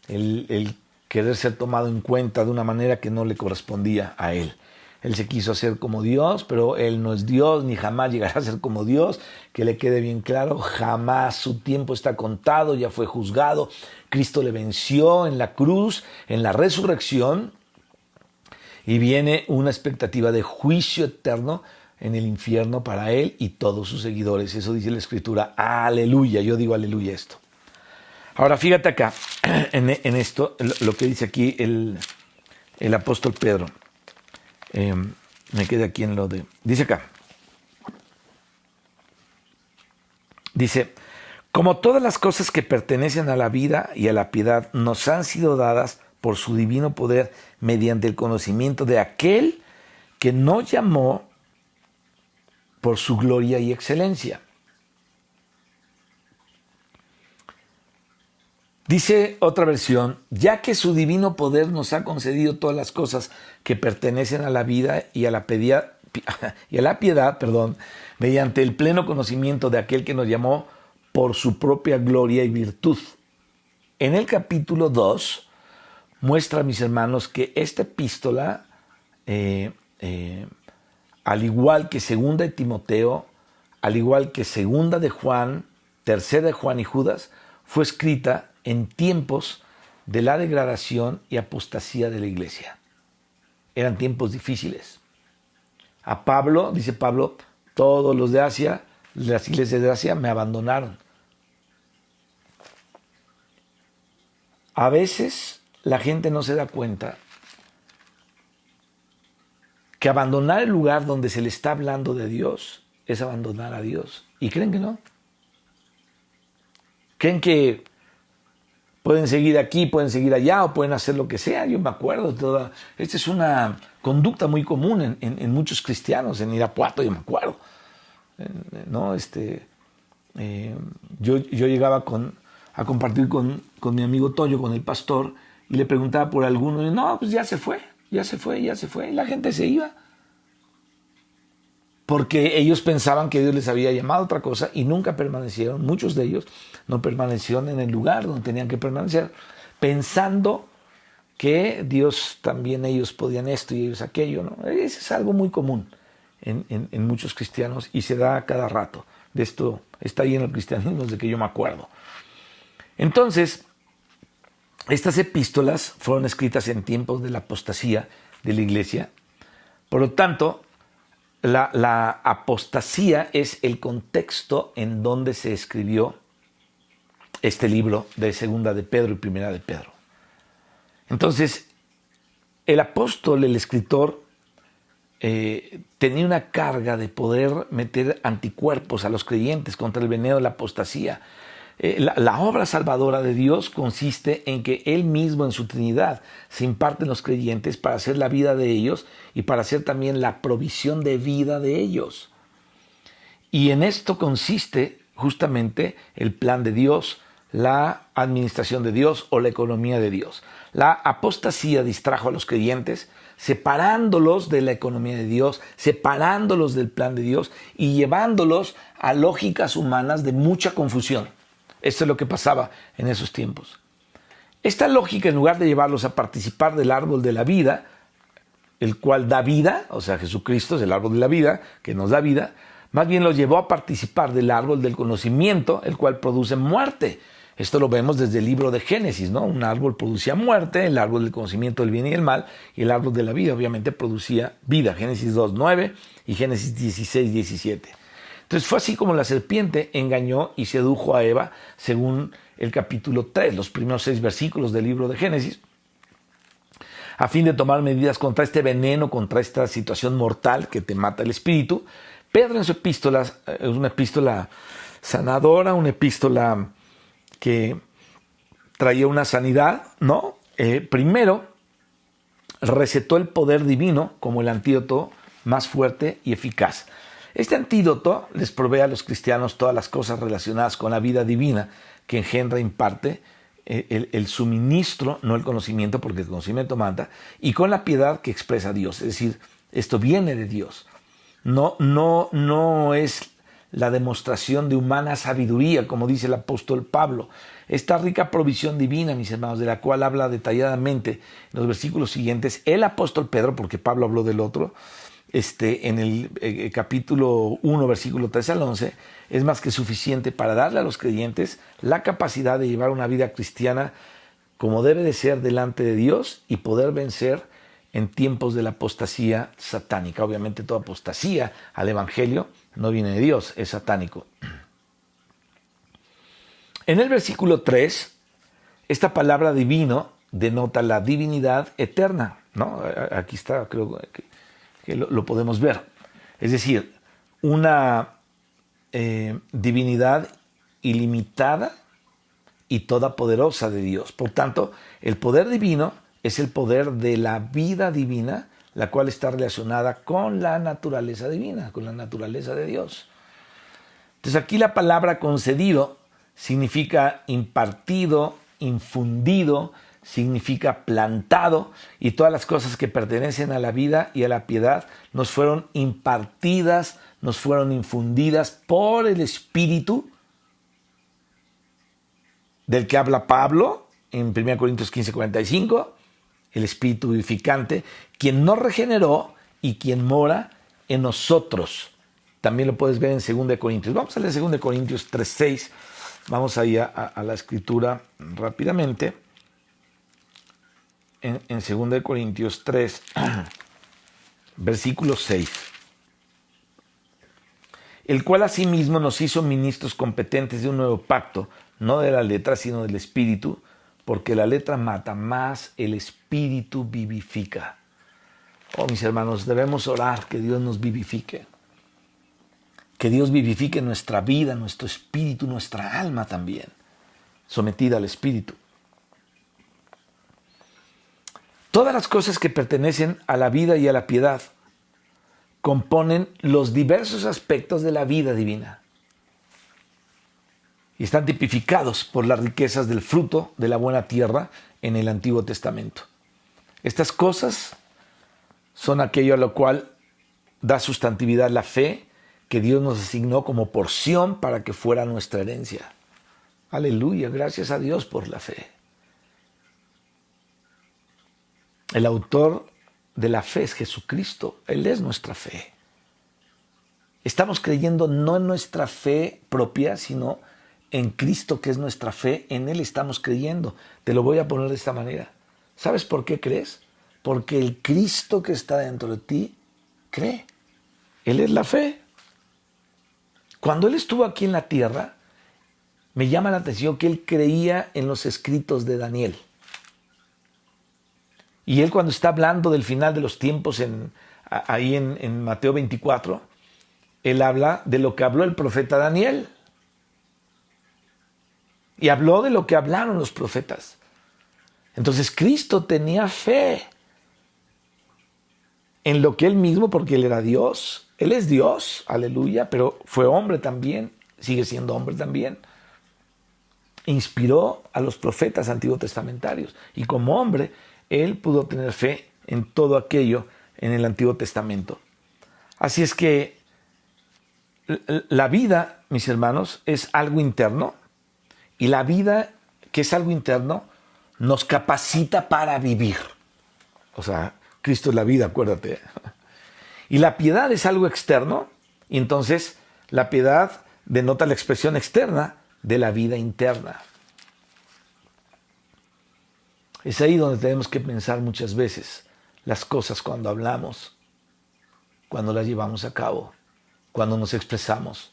El querer ser tomado en cuenta de una manera que no le correspondía a él. Él se quiso hacer como Dios, pero él no es Dios, ni jamás llegará a ser como Dios. Que le quede bien claro, jamás. Su tiempo está contado, ya fue juzgado. Cristo le venció en la cruz, en la resurrección, y viene una expectativa de juicio eterno en el infierno para él y todos sus seguidores. Eso dice la Escritura. Aleluya, yo digo aleluya a esto. Ahora fíjate acá, en esto, lo que dice aquí el apóstol Pedro. Me quedé aquí en lo de... Dice acá. Dice, como todas las cosas que pertenecen a la vida y a la piedad nos han sido dadas por su divino poder mediante el conocimiento de aquel que nos llamó por su gloria y excelencia. Dice otra versión, ya que su divino poder nos ha concedido todas las cosas que pertenecen a la vida y a la piedad, mediante el pleno conocimiento de aquel que nos llamó por su propia gloria y virtud. En el capítulo 2 muestra, mis hermanos, que esta epístola, al igual que segunda de Timoteo, al igual que segunda de Juan, tercera de Juan y Judas, fue escrita en tiempos de la degradación y apostasía de la iglesia. Eran tiempos difíciles. A Pablo, dice Pablo, todos los de Asia, las iglesias de Asia me abandonaron. A veces la gente no se da cuenta que abandonar el lugar donde se le está hablando de Dios es abandonar a Dios. ¿Y creen que no? Creen que pueden seguir aquí, pueden seguir allá o pueden hacer lo que sea. Yo me acuerdo, esta es una conducta muy común en muchos cristianos. En Irapuato yo me acuerdo. ¿No? Yo llegaba a compartir con mi amigo Toño, con el pastor, y le preguntaba por alguno, y no, pues ya se fue. Y la gente se iba. Porque ellos pensaban que Dios les había llamado a otra cosa y nunca permanecieron. Muchos de ellos no permanecieron en el lugar donde tenían que permanecer, pensando que Dios también, ellos podían esto y ellos aquello, ¿no? Eso es algo muy común en muchos cristianos y se da cada rato. De esto está ahí en el cristianismo desde que yo me acuerdo. Entonces, estas epístolas fueron escritas en tiempos de la apostasía de la iglesia. Por lo tanto, la apostasía es el contexto en donde se escribió este libro de Segunda de Pedro y Primera de Pedro. Entonces, el apóstol, el escritor, tenía una carga de poder meter anticuerpos a los creyentes contra el veneno de la apostasía. La obra salvadora de Dios consiste en que Él mismo en su Trinidad se imparte en los creyentes para hacer la vida de ellos y para hacer también la provisión de vida de ellos. Y en esto consiste justamente el plan de Dios, la administración de Dios o la economía de Dios. La apostasía distrajo a los creyentes, separándolos de la economía de Dios, separándolos del plan de Dios y llevándolos a lógicas humanas de mucha confusión. Esto es lo que pasaba en esos tiempos. Esta lógica, en lugar de llevarlos a participar del árbol de la vida, el cual da vida, o sea, Jesucristo es el árbol de la vida, que nos da vida, más bien los llevó a participar del árbol del conocimiento, el cual produce muerte. Esto lo vemos desde el libro de Génesis, ¿no? Un árbol producía muerte, el árbol del conocimiento del bien y el mal, y el árbol de la vida obviamente producía vida. Génesis 2:9 y Génesis 16:17. Entonces fue así como la serpiente engañó y sedujo a Eva, según el capítulo 3, los primeros 6 versículos del libro de Génesis, a fin de tomar medidas contra este veneno, contra esta situación mortal que te mata el espíritu. Pedro en su epístola, es una epístola sanadora, una epístola que traía una sanidad, ¿no? Primero, recetó el poder divino como el antídoto más fuerte y eficaz. Este antídoto les provee a los cristianos todas las cosas relacionadas con la vida divina que engendra e imparte el suministro, no el conocimiento, porque el conocimiento mata, y con la piedad que expresa Dios. Es decir, esto viene de Dios. No es la demostración de humana sabiduría, como dice el apóstol Pablo. Esta rica provisión divina, mis hermanos, de la cual habla detalladamente en los versículos siguientes el apóstol Pedro, porque Pablo habló del otro, en el capítulo 1, versículo 13 al 11, es más que suficiente para darle a los creyentes la capacidad de llevar una vida cristiana como debe de ser delante de Dios y poder vencer en tiempos de la apostasía satánica. Obviamente toda apostasía al evangelio no viene de Dios, es satánico. En el versículo 3, esta palabra divino denota la divinidad eterna, ¿no? Aquí está, creo que lo podemos ver. Es decir, una divinidad ilimitada y todopoderosa de Dios. Por tanto, el poder divino es el poder de la vida divina, la cual está relacionada con la naturaleza divina, con la naturaleza de Dios. Entonces aquí la palabra concedido significa impartido, infundido, significa plantado, y todas las cosas que pertenecen a la vida y a la piedad nos fueron impartidas, nos fueron infundidas por el Espíritu del que habla Pablo en 1 Corintios 15:45, el Espíritu vivificante, quien nos regeneró y quien mora en nosotros. También lo puedes ver en 2 Corintios. Vamos a leer 2 Corintios 3:6. Vamos ahí a la escritura rápidamente. En 2 Corintios 3, versículo 6. El cual asimismo nos hizo ministros competentes de un nuevo pacto, no de la letra, sino del Espíritu, porque la letra mata, más el Espíritu vivifica. Oh, mis hermanos, debemos orar que Dios nos vivifique. Que Dios vivifique nuestra vida, nuestro espíritu, nuestra alma también, sometida al Espíritu. Todas las cosas que pertenecen a la vida y a la piedad componen los diversos aspectos de la vida divina y están tipificados por las riquezas del fruto de la buena tierra en el Antiguo Testamento. Estas cosas son aquello a lo cual da sustantividad la fe que Dios nos asignó como porción para que fuera nuestra herencia. Aleluya, gracias a Dios por la fe. El autor de la fe es Jesucristo. Él es nuestra fe. Estamos creyendo no en nuestra fe propia, sino en Cristo, que es nuestra fe. En Él estamos creyendo. Te lo voy a poner de esta manera. ¿Sabes por qué crees? Porque el Cristo que está dentro de ti cree. Él es la fe. Cuando Él estuvo aquí en la tierra, me llama la atención que Él creía en los escritos de Daniel. Y Él, cuando está hablando del final de los tiempos ahí en Mateo 24, Él habla de lo que habló el profeta Daniel. Y habló de lo que hablaron los profetas. Entonces Cristo tenía fe en lo que él mismo, porque él era Dios. Él es Dios, aleluya, pero fue hombre también, sigue siendo hombre también. Inspiró a los profetas antiguos testamentarios. Y como hombre, él pudo tener fe en todo aquello en el Antiguo Testamento. Así es que la vida, mis hermanos, es algo interno. Y la vida, que es algo interno, nos capacita para vivir. O sea, Cristo es la vida, acuérdate. Y la piedad es algo externo. Y entonces la piedad denota la expresión externa de la vida interna. Es ahí donde tenemos que pensar muchas veces las cosas cuando hablamos, cuando las llevamos a cabo, cuando nos expresamos.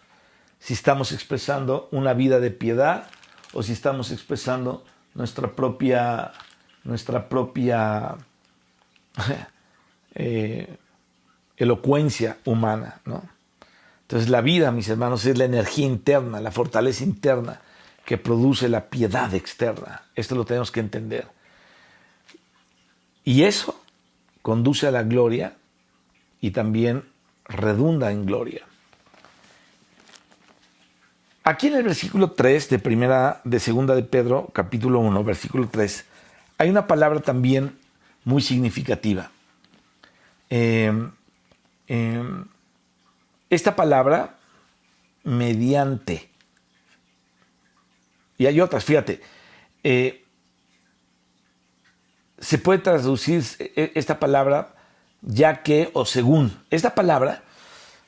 Si estamos expresando una vida de piedad o si estamos expresando nuestra propia elocuencia humana, ¿no? Entonces la vida, mis hermanos, es la energía interna, la fortaleza interna que produce la piedad externa. Esto lo tenemos que entender. Y eso conduce a la gloria y también redunda en gloria. Aquí en el versículo 3 de segunda de Pedro, capítulo 1, versículo 3, hay una palabra también muy significativa. Esta palabra, mediante, y hay otras, fíjate, se puede traducir esta palabra ya que o según. Esta palabra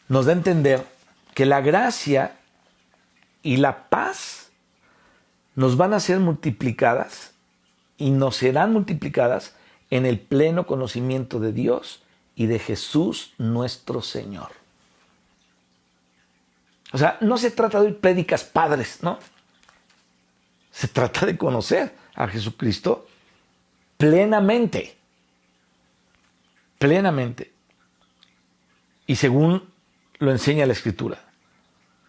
nos da a entender que la gracia y la paz nos van a ser multiplicadas y nos serán multiplicadas en el pleno conocimiento de Dios y de Jesús nuestro Señor. O sea, no se trata de prédicas padres, ¿no? Se trata de conocer a Jesucristo plenamente. Plenamente. Y según lo enseña la Escritura.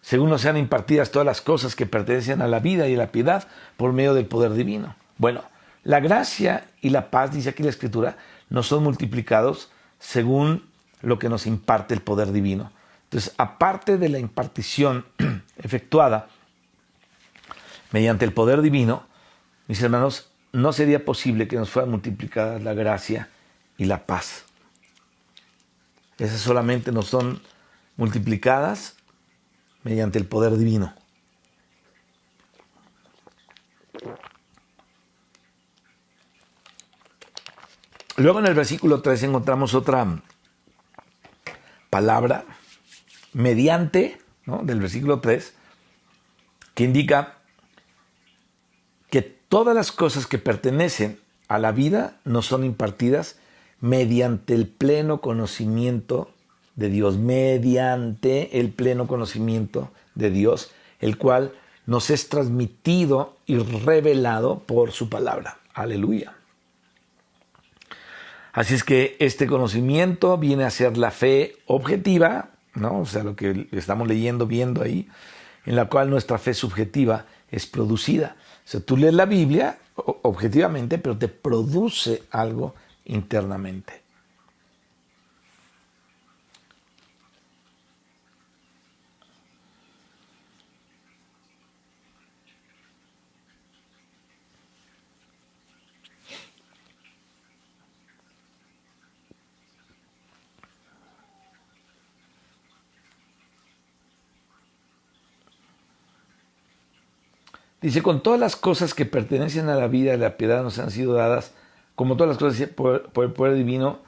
Según nos sean impartidas todas las cosas que pertenecen a la vida y a la piedad por medio del poder divino. Bueno, la gracia y la paz, dice aquí la Escritura, nos son multiplicados según lo que nos imparte el poder divino. Entonces, aparte de la impartición efectuada mediante el poder divino, mis hermanos, no sería posible que nos fueran multiplicadas la gracia y la paz. Esas solamente nos son multiplicadas mediante el poder divino. Luego en el versículo 3 encontramos otra palabra, mediante, ¿no? Del versículo 3, que indica que todas las cosas que pertenecen a la vida nos son impartidas mediante el pleno conocimiento de Dios, mediante el pleno conocimiento de Dios, el cual nos es transmitido y revelado por su palabra. Aleluya. Así es que este conocimiento viene a ser la fe objetiva, ¿no? O sea, lo que estamos leyendo, viendo ahí, en la cual nuestra fe subjetiva es producida. O sea, tú lees la Biblia objetivamente, pero te produce algo internamente. Dice, con todas las cosas que pertenecen a la vida y la piedad nos han sido dadas, como todas las cosas por el poder divino,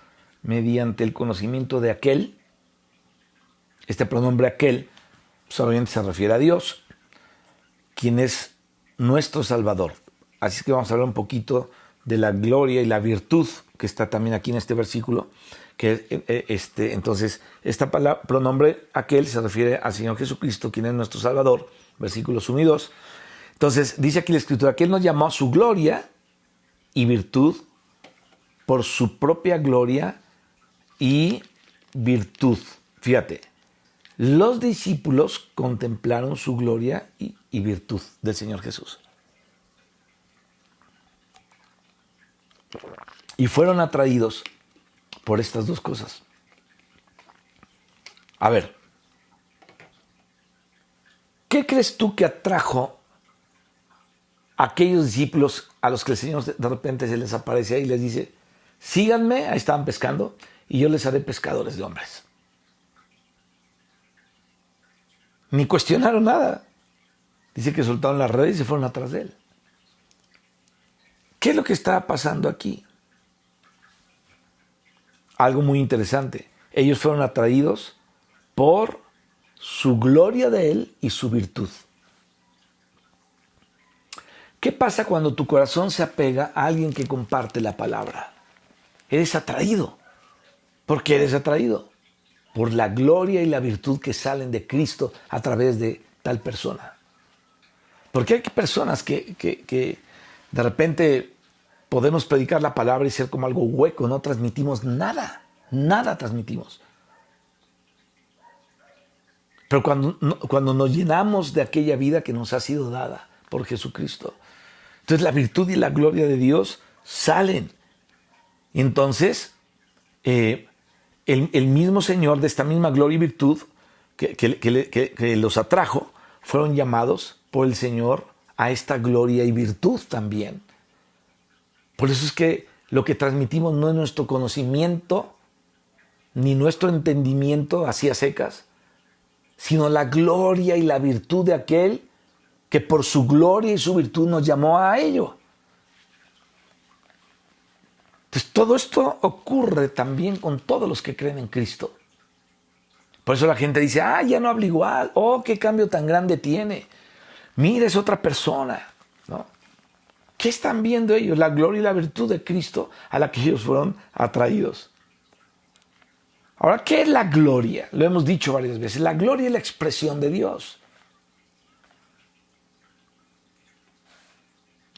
mediante el conocimiento de aquel. Este pronombre aquel, pues obviamente se refiere a Dios, quien es nuestro Salvador. Así es que vamos a hablar un poquito de la gloria y la virtud que está también aquí en este versículo. Entonces, esta palabra, pronombre aquel, se refiere al Señor Jesucristo, quien es nuestro Salvador, versículos 1 y 2. Entonces, dice aquí la Escritura que Él nos llamó a su gloria y virtud por su propia gloria y virtud. Fíjate, los discípulos contemplaron su gloria y virtud del Señor Jesús. Y fueron atraídos por estas dos cosas. A ver, ¿qué crees tú que atrajo a aquellos discípulos a los que el Señor de repente se les aparece ahí y les dice, síganme, ahí estaban pescando, y yo les haré pescadores de hombres? Ni cuestionaron nada. Dice que soltaron las redes y se fueron atrás de él. ¿Qué es lo que está pasando aquí? Algo muy interesante. Ellos fueron atraídos por su gloria de él y su virtud. ¿Qué pasa cuando tu corazón se apega a alguien que comparte la palabra? Eres atraído. ¿Por qué eres atraído? Por la gloria y la virtud que salen de Cristo a través de tal persona. Porque hay personas que de repente podemos predicar la palabra y ser como algo hueco, no transmitimos nada, nada transmitimos. Pero cuando nos llenamos de aquella vida que nos ha sido dada por Jesucristo, entonces la virtud y la gloria de Dios salen. Y entonces el mismo Señor de esta misma gloria y virtud que los atrajo, fueron llamados por el Señor a esta gloria y virtud también. Por eso es que lo que transmitimos no es nuestro conocimiento ni nuestro entendimiento así a secas, sino la gloria y la virtud de aquel que por su gloria y su virtud nos llamó a ello. Entonces todo esto ocurre también con todos los que creen en Cristo. Por eso la gente dice, ya no habla igual, qué cambio tan grande tiene. Mira, es otra persona, ¿no? ¿Qué están viendo ellos? La gloria y la virtud de Cristo a la que ellos fueron atraídos. Ahora, ¿qué es la gloria? Lo hemos dicho varias veces. La gloria es la expresión de Dios.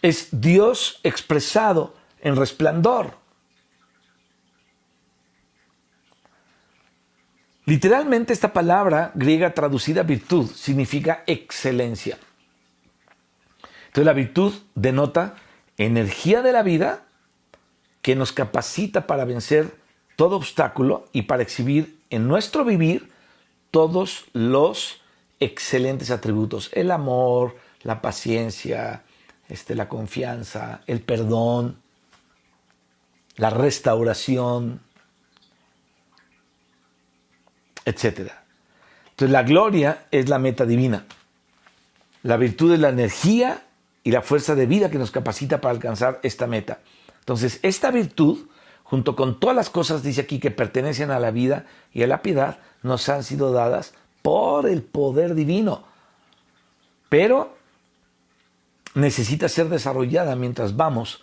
Es Dios expresado en resplandor. Literalmente esta palabra griega traducida virtud significa excelencia. Entonces la virtud denota energía de la vida que nos capacita para vencer todo obstáculo y para exhibir en nuestro vivir todos los excelentes atributos. El amor, la paciencia, la confianza, el perdón, la restauración, etc. Entonces la gloria es la meta divina. La virtud es la energía y la fuerza de vida que nos capacita para alcanzar esta meta. Entonces esta virtud, junto con todas las cosas, dice aquí, que pertenecen a la vida y a la piedad, nos han sido dadas por el poder divino. Pero necesita ser desarrollada mientras vamos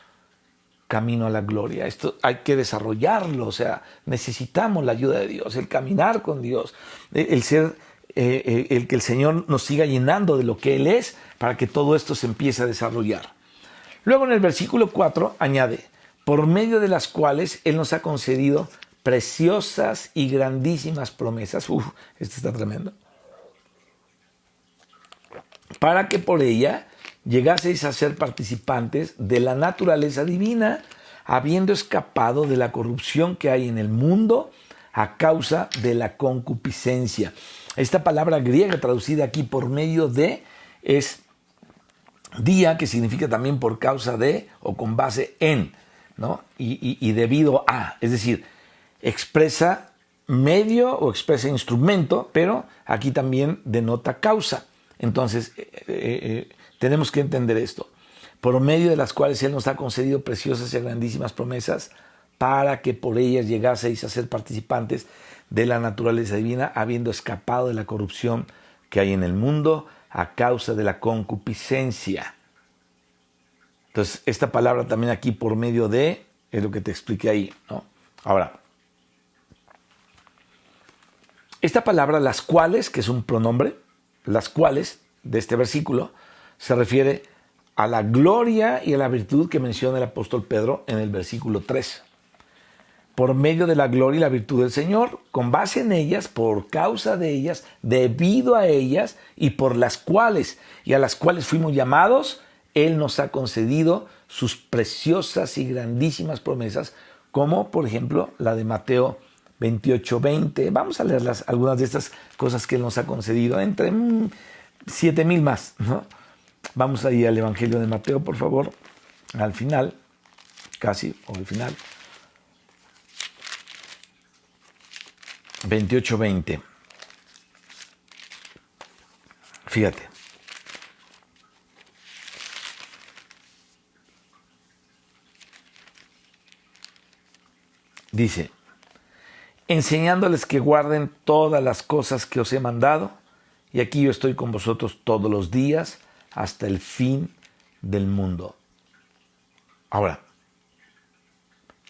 camino a la gloria. Esto hay que desarrollarlo, o sea, necesitamos la ayuda de Dios, el caminar con Dios, el ser, el que el Señor nos siga llenando de lo que Él es para que todo esto se empiece a desarrollar. Luego en el versículo 4 añade, por medio de las cuales Él nos ha concedido preciosas y grandísimas promesas. Esto está tremendo. Para que por ella llegaseis a ser participantes de la naturaleza divina, habiendo escapado de la corrupción que hay en el mundo a causa de la concupiscencia. Esta palabra griega traducida aquí por medio de es día, que significa también por causa de o con base en, ¿no? Y debido a, es decir, expresa medio o expresa instrumento, pero aquí también denota causa. Entonces, tenemos que entender esto. Por medio de las cuales Él nos ha concedido preciosas y grandísimas promesas para que por ellas llegaseis a ser participantes de la naturaleza divina, habiendo escapado de la corrupción que hay en el mundo a causa de la concupiscencia. Entonces, esta palabra también aquí por medio de, es lo que te expliqué ahí, ¿no? Ahora, esta palabra, las cuales, que es un pronombre, las cuales de este versículo, se refiere a la gloria y a la virtud que menciona el apóstol Pedro en el versículo 3. Por medio de la gloria y la virtud del Señor, con base en ellas, por causa de ellas, debido a ellas y por las cuales, y a las cuales fuimos llamados Él nos ha concedido sus preciosas y grandísimas promesas, como por ejemplo la de Mateo 28:20. Vamos a leer algunas de estas cosas que Él nos ha concedido, entre 7,000 más, ¿no? Vamos a ir al Evangelio de Mateo, por favor, al final, casi, o al final. 28:20. Fíjate. Dice, enseñándoles que guarden todas las cosas que os he mandado, y aquí yo estoy con vosotros todos los días hasta el fin del mundo. Ahora,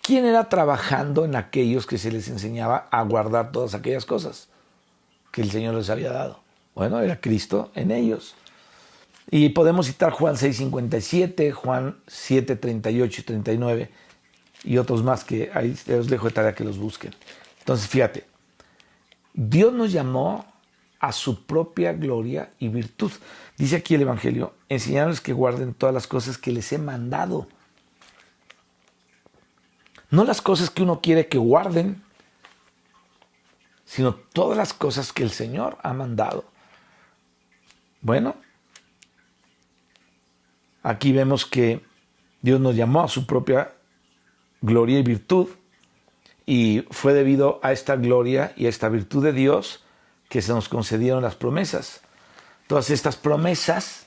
¿quién era trabajando en aquellos que se les enseñaba a guardar todas aquellas cosas que el Señor les había dado? Bueno, era Cristo en ellos. Y podemos citar Juan 6:57, Juan 7:38 y 39, y otros más que ahí os dejo de tarea que los busquen. Entonces, fíjate, Dios nos llamó a su propia gloria y virtud. Dice aquí el Evangelio, enseñarles que guarden todas las cosas que les he mandado. No las cosas que uno quiere que guarden, sino todas las cosas que el Señor ha mandado. Bueno, aquí vemos que Dios nos llamó a su propia gloria y virtud, y fue debido a esta gloria y a esta virtud de Dios que se nos concedieron las promesas. Todas estas promesas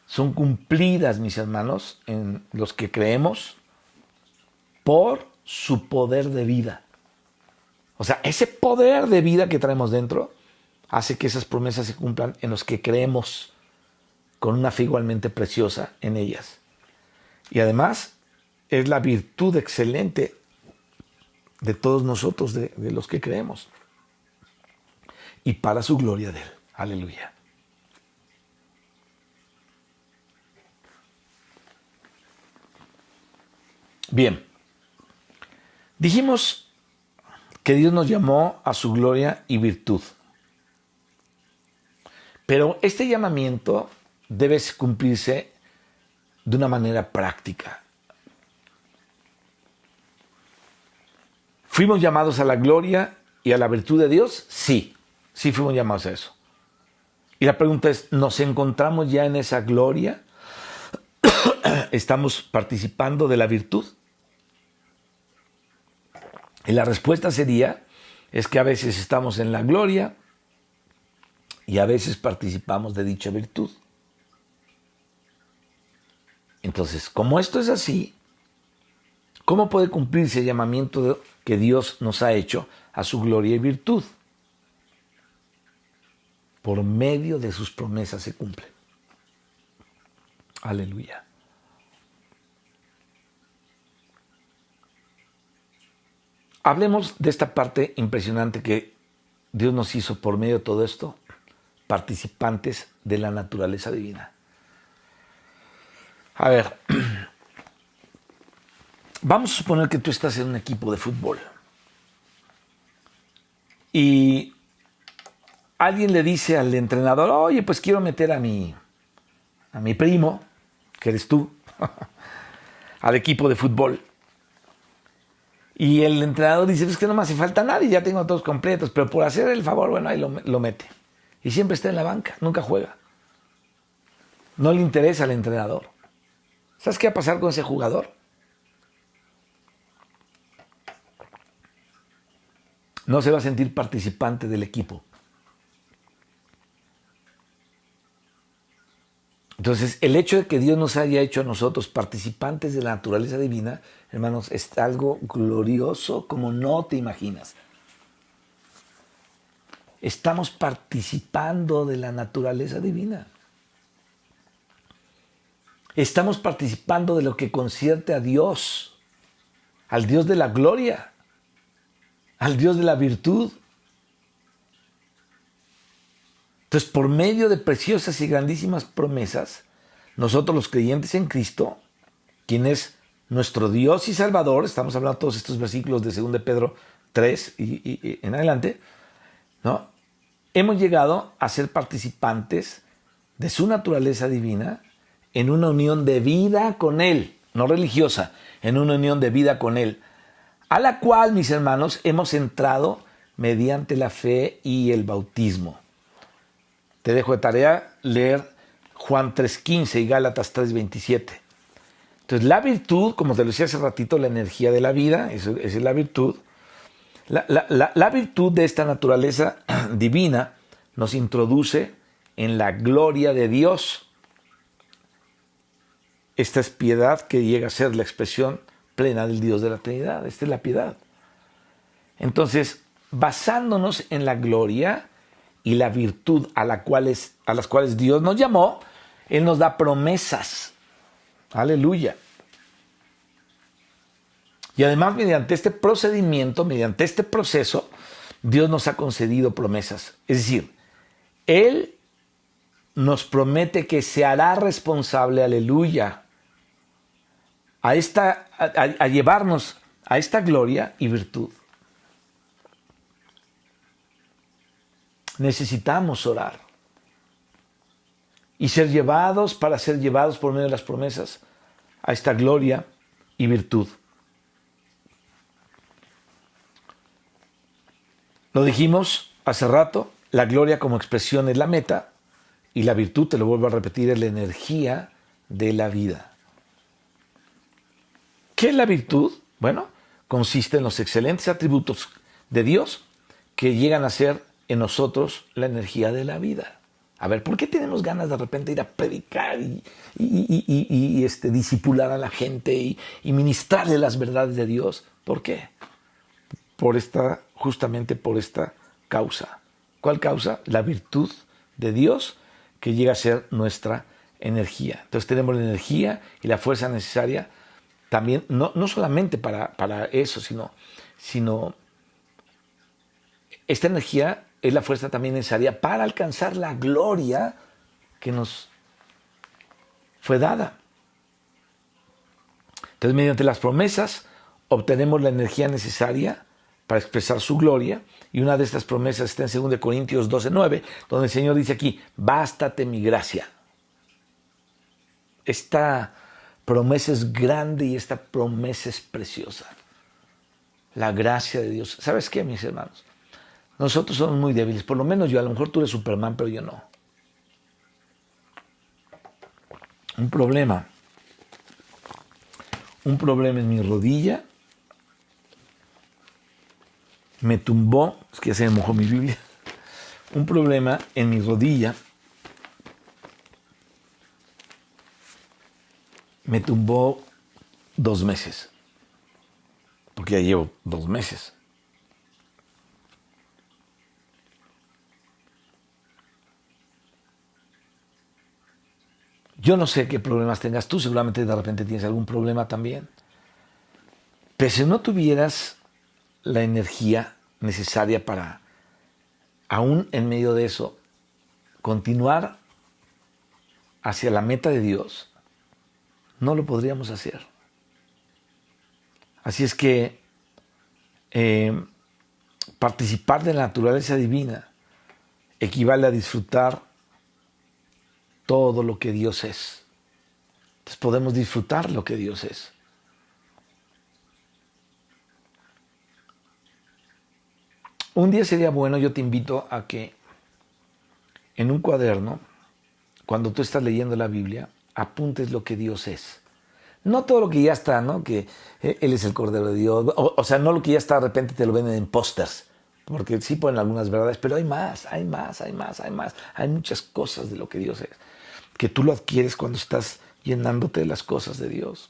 son cumplidas, mis hermanos, en los que creemos por su poder de vida. O sea, ese poder de vida que traemos dentro hace que esas promesas se cumplan en los que creemos con una fe igualmente preciosa en ellas. Y además es la virtud excelente de todos nosotros, de los que creemos. Y para su gloria de Él. Aleluya. Bien. Dijimos que Dios nos llamó a su gloria y virtud. Pero este llamamiento debe cumplirse de una manera práctica. ¿Fuimos llamados a la gloria y a la virtud de Dios? Sí, sí fuimos llamados a eso. Y la pregunta es, ¿nos encontramos ya en esa gloria? ¿Estamos participando de la virtud? Y la respuesta sería, es que a veces estamos en la gloria y a veces participamos de dicha virtud. Entonces, como esto es así, ¿cómo puede cumplirse el llamamiento que Dios nos ha hecho a su gloria y virtud? Por medio de sus promesas se cumple. Aleluya. Hablemos de esta parte impresionante que Dios nos hizo por medio de todo esto, participantes de la naturaleza divina. A ver, vamos a suponer que tú estás en un equipo de fútbol y alguien le dice al entrenador, oye, pues quiero meter a mi primo, que eres tú, al equipo de fútbol. Y el entrenador dice, es que no me hace falta nadie, ya tengo a todos completos, pero por hacer el favor, bueno, ahí lo mete. Y siempre está en la banca, nunca juega. No le interesa al entrenador. ¿Sabes qué va a pasar con ese jugador? No se va a sentir participante del equipo. Entonces, el hecho de que Dios nos haya hecho a nosotros participantes de la naturaleza divina, hermanos, es algo glorioso como no te imaginas. Estamos participando de la naturaleza divina. Estamos participando de lo que concierne a Dios, al Dios de la gloria, al Dios de la virtud. Entonces, por medio de preciosas y grandísimas promesas, nosotros los creyentes en Cristo, quien es nuestro Dios y Salvador, estamos hablando de todos estos versículos de 2 de Pedro 3 y en adelante, ¿no? Hemos llegado a ser participantes de su naturaleza divina en una unión de vida con Él, no religiosa, en una unión de vida con Él, a la cual, mis hermanos, hemos entrado mediante la fe y el bautismo. Te dejo de tarea leer Juan 3:15 y Gálatas 3:27. Entonces, la virtud, como te lo decía hace ratito, la energía de la vida, esa es la virtud. La virtud de esta naturaleza divina nos introduce en la gloria de Dios. Esta es piedad que llega a ser la expresión plena del Dios de la Trinidad. Esta es la piedad. Entonces, basándonos en la gloria y la virtud a las cuales Dios nos llamó, Él nos da promesas. Aleluya. Y además, mediante este procedimiento, mediante este proceso, Dios nos ha concedido promesas. Es decir, Él nos promete que se hará responsable, aleluya, a llevarnos a esta gloria y virtud. Necesitamos orar y ser llevados por medio de las promesas a esta gloria y virtud. Lo dijimos hace rato, la gloria como expresión es la meta y la virtud, te lo vuelvo a repetir, es la energía de la vida. ¿Qué es la virtud? Bueno, consiste en los excelentes atributos de Dios que llegan a ser en nosotros la energía de la vida. A ver, ¿por qué tenemos ganas de repente ir a predicar y discipular a la gente y ministrarle las verdades de Dios? ¿Por qué? Justamente por esta causa. ¿Cuál causa? La virtud de Dios que llega a ser nuestra energía. Entonces tenemos la energía y la fuerza necesaria también, no solamente para eso, sino esta energía es la fuerza también necesaria para alcanzar la gloria que nos fue dada. Entonces, mediante las promesas obtenemos la energía necesaria para expresar su gloria, y una de estas promesas está en 2 Corintios 12:9, donde el Señor dice aquí, bástate mi gracia. Esta promesa es grande y esta promesa es preciosa. La gracia de Dios. ¿Sabes qué, mis hermanos? Nosotros somos muy débiles, por lo menos yo, a lo mejor tú eres Superman, pero yo no. Un problema en mi rodilla me tumbó, es que ya se me mojó mi Biblia, un problema en mi rodilla me tumbó 2 meses, porque ya llevo 2 meses. Yo no sé qué problemas tengas tú, seguramente de repente tienes algún problema también. Pero si no tuvieras la energía necesaria para, aún en medio de eso, continuar hacia la meta de Dios, no lo podríamos hacer. Así es que participar de la naturaleza divina equivale a disfrutar todo lo que Dios es. Entonces podemos disfrutar lo que Dios es. Un día sería bueno, yo te invito a que en un cuaderno, cuando tú estás leyendo la Biblia, apuntes lo que Dios es. No todo lo que ya está, ¿no? Que Él es el Cordero de Dios. O sea, no lo que ya está, de repente te lo venden en pósters. Porque sí ponen algunas verdades, pero hay más. Hay muchas cosas de lo que Dios es. Que tú lo adquieres cuando estás llenándote de las cosas de Dios.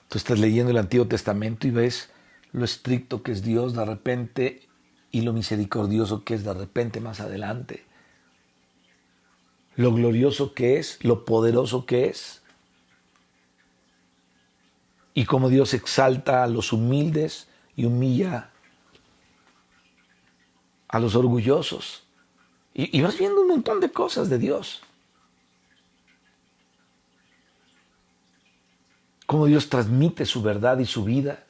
Tú estás leyendo el Antiguo Testamento y ves lo estricto que es Dios de repente y lo misericordioso que es de repente más adelante. Lo glorioso que es, lo poderoso que es. Y cómo Dios exalta a los humildes y humilla a los orgullosos. Y vas viendo un montón de cosas de Dios. Cómo Dios transmite su verdad y su vida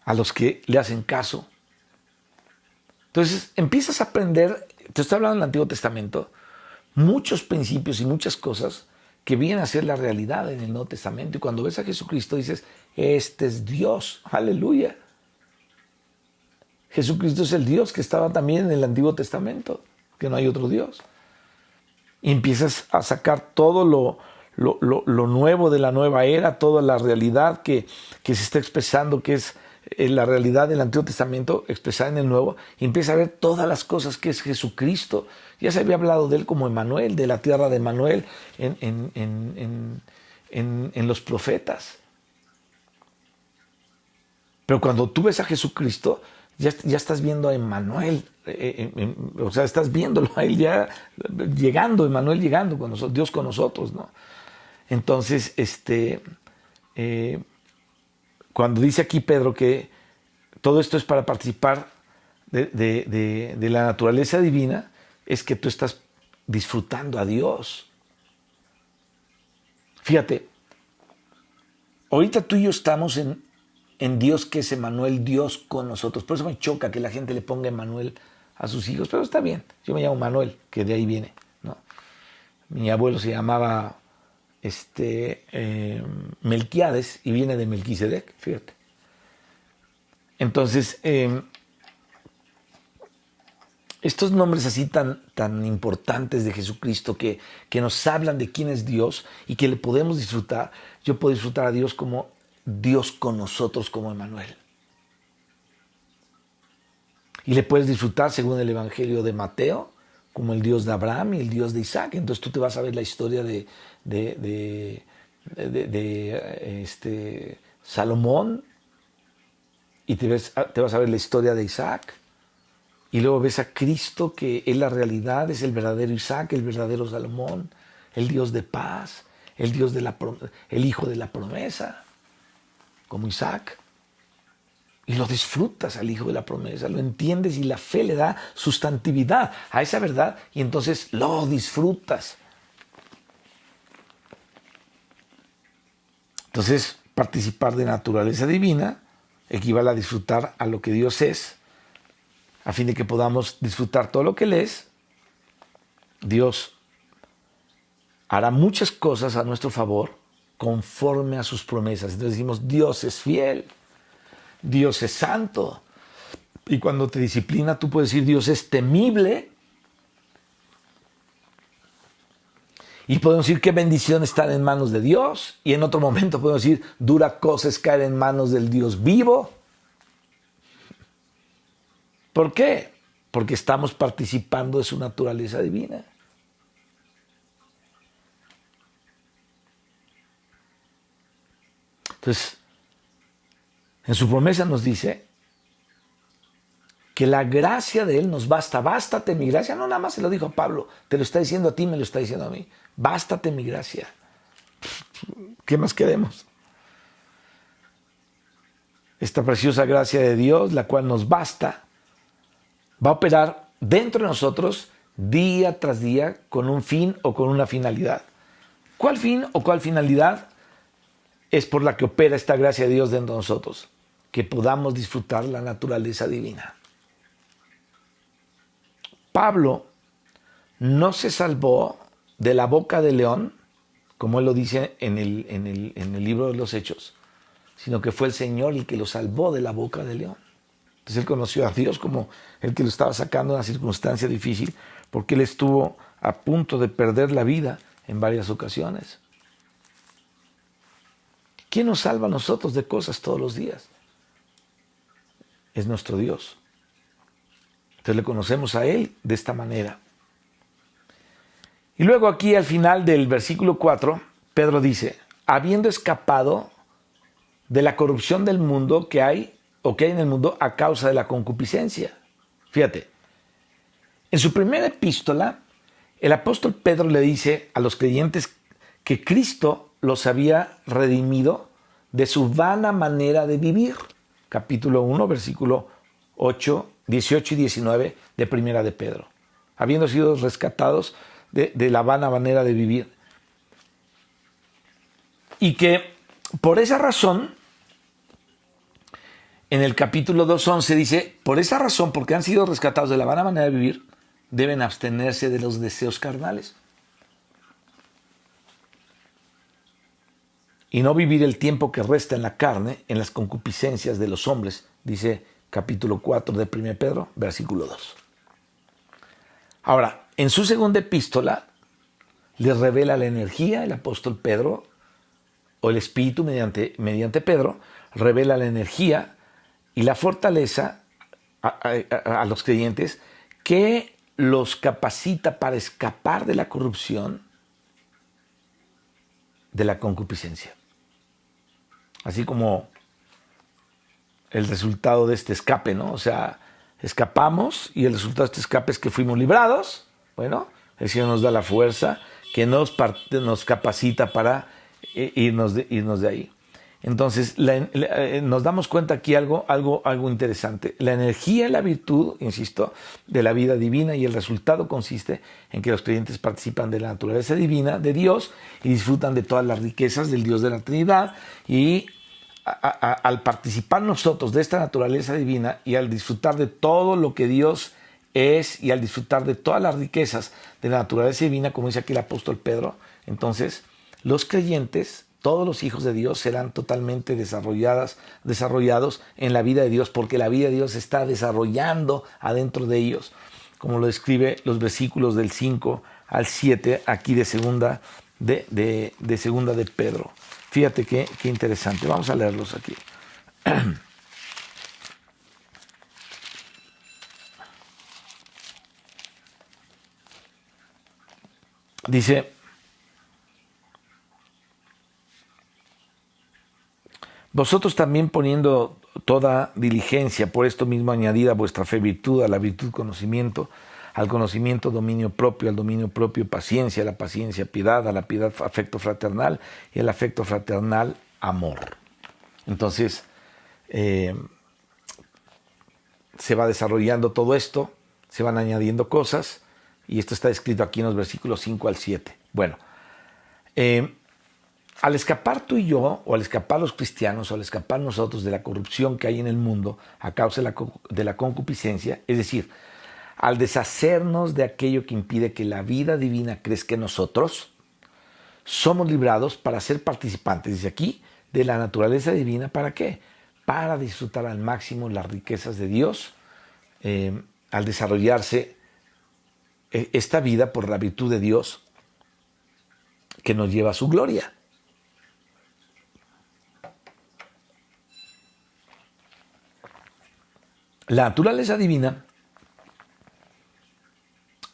a los que le hacen caso. Entonces empiezas a aprender, te estoy hablando del Antiguo Testamento, muchos principios y muchas cosas que vienen a ser la realidad en el Nuevo Testamento. Y cuando ves a Jesucristo dices, este es Dios, aleluya. Jesucristo es el Dios que estaba también en el Antiguo Testamento, que no hay otro Dios. Y empiezas a sacar todo lo nuevo de la nueva era, toda la realidad que se está expresando, que es la realidad del Antiguo Testamento expresada en el Nuevo, y empieza a ver todas las cosas que es Jesucristo. Ya se había hablado de él como Emmanuel, de la tierra de Emmanuel en los profetas. Pero cuando tú ves a Jesucristo, ya estás viendo a Emmanuel, o sea, estás viéndolo a él ya llegando, Emmanuel llegando, con nosotros, Dios con nosotros, ¿no? Entonces, cuando dice aquí Pedro que todo esto es para participar de la naturaleza divina, es que tú estás disfrutando a Dios. Fíjate, ahorita tú y yo estamos en Dios, que es Emmanuel, Dios con nosotros. Por eso me choca que la gente le ponga Emmanuel a sus hijos, pero está bien. Yo me llamo Manuel, que de ahí viene, ¿no? Mi abuelo se llamaba Melquiades y viene de Melquisedec, fíjate. Entonces, estos nombres así tan importantes de Jesucristo que nos hablan de quién es Dios y que le podemos disfrutar, yo puedo disfrutar a Dios como Dios con nosotros, como Emmanuel. Y le puedes disfrutar, según el Evangelio de Mateo, como el Dios de Abraham y el Dios de Isaac. Entonces tú te vas a ver la historia de Salomón, y te vas a ver la historia de Isaac, y luego ves a Cristo, que es la realidad, es el verdadero Isaac, el verdadero Salomón, el Dios de paz, el hijo de la promesa, como Isaac. Y lo disfrutas al hijo de la promesa, lo entiendes y la fe le da sustantividad a esa verdad y entonces lo disfrutas. Entonces, participar de naturaleza divina equivale a disfrutar a lo que Dios es, a fin de que podamos disfrutar todo lo que Él es. Dios hará muchas cosas a nuestro favor conforme a sus promesas. Entonces decimos, Dios es fiel, Dios es santo. Y cuando te disciplina, tú puedes decir, Dios es temible. Y podemos decir, qué bendición estar en manos de Dios. Y en otro momento podemos decir, dura cosa es caer en manos del Dios vivo. ¿Por qué? Porque estamos participando de su naturaleza divina. Entonces, en su promesa nos dice que la gracia de Él nos basta. Bástate mi gracia. No, nada más se lo dijo a Pablo. Te lo está diciendo a ti, me lo está diciendo a mí. Bástate mi gracia. ¿Qué más queremos? Esta preciosa gracia de Dios, la cual nos basta, va a operar dentro de nosotros día tras día con un fin o con una finalidad. ¿Cuál fin o cuál finalidad es por la que opera esta gracia de Dios dentro de nosotros? Que podamos disfrutar la naturaleza divina. Pablo no se salvó de la boca del león, como él lo dice en el libro de los Hechos, sino que fue el Señor el que lo salvó de la boca del león. Entonces él conoció a Dios como el que lo estaba sacando de una circunstancia difícil, porque él estuvo a punto de perder la vida en varias ocasiones. ¿Quién nos salva a nosotros de cosas todos los días? Es nuestro Dios. Entonces le conocemos a Él de esta manera. Y luego aquí al final del versículo 4, Pedro dice, habiendo escapado de la corrupción del mundo que hay en el mundo a causa de la concupiscencia. Fíjate, en su primera epístola, el apóstol Pedro le dice a los creyentes que Cristo los había redimido de su vana manera de vivir. Capítulo 1, versículo 8, 18 y 19 de Primera de Pedro. Habiendo sido rescatados de la vana manera de vivir. Y que por esa razón, en el capítulo 2:11 dice, por esa razón, porque han sido rescatados de la vana manera de vivir, deben abstenerse de los deseos carnales. y no vivir el tiempo que resta en la carne en las concupiscencias de los hombres, dice capítulo 4 de 1 Pedro, versículo 2. Ahora, en su segunda epístola, les revela la energía, el apóstol Pedro, o el Espíritu mediante Pedro, revela la energía y la fortaleza a los creyentes que los capacita para escapar de la corrupción de la concupiscencia. Así como el resultado de este escape, ¿no? O sea, escapamos y el resultado de este escape es que fuimos librados. Bueno, el Señor nos da la fuerza que nos capacita para irnos de ahí. Entonces, nos damos cuenta aquí algo interesante. La energía y la virtud, insisto, de la vida divina, y el resultado consiste en que los creyentes participan de la naturaleza divina de Dios y disfrutan de todas las riquezas del Dios de la Trinidad. Y al participar nosotros de esta naturaleza divina y al disfrutar de todo lo que Dios es y al disfrutar de todas las riquezas de la naturaleza divina, como dice aquí el apóstol Pedro, entonces los creyentes, todos los hijos de Dios, serán totalmente desarrollados en la vida de Dios, porque la vida de Dios se está desarrollando adentro de ellos, como lo describe los versículos del 5 al 7 aquí de segunda de Pedro. Fíjate qué interesante. Vamos a leerlos aquí. Dice: vosotros también, poniendo toda diligencia, por esto mismo añadid a vuestra fe virtud, a la virtud conocimiento, al conocimiento dominio propio, al dominio propio paciencia, a la paciencia piedad, a la piedad afecto fraternal y al afecto fraternal amor. Entonces, se va desarrollando todo esto, se van añadiendo cosas, y esto está escrito aquí en los versículos 5 al 7. Bueno, al escapar tú y yo, o al escapar los cristianos, o al escapar nosotros de la corrupción que hay en el mundo a causa de la concupiscencia, es decir, al deshacernos de aquello que impide que la vida divina crezca en nosotros, somos librados para ser participantes, dice aquí, de la naturaleza divina. ¿Para qué? Para disfrutar al máximo las riquezas de Dios, al desarrollarse esta vida por la virtud de Dios que nos lleva a su gloria. La naturaleza divina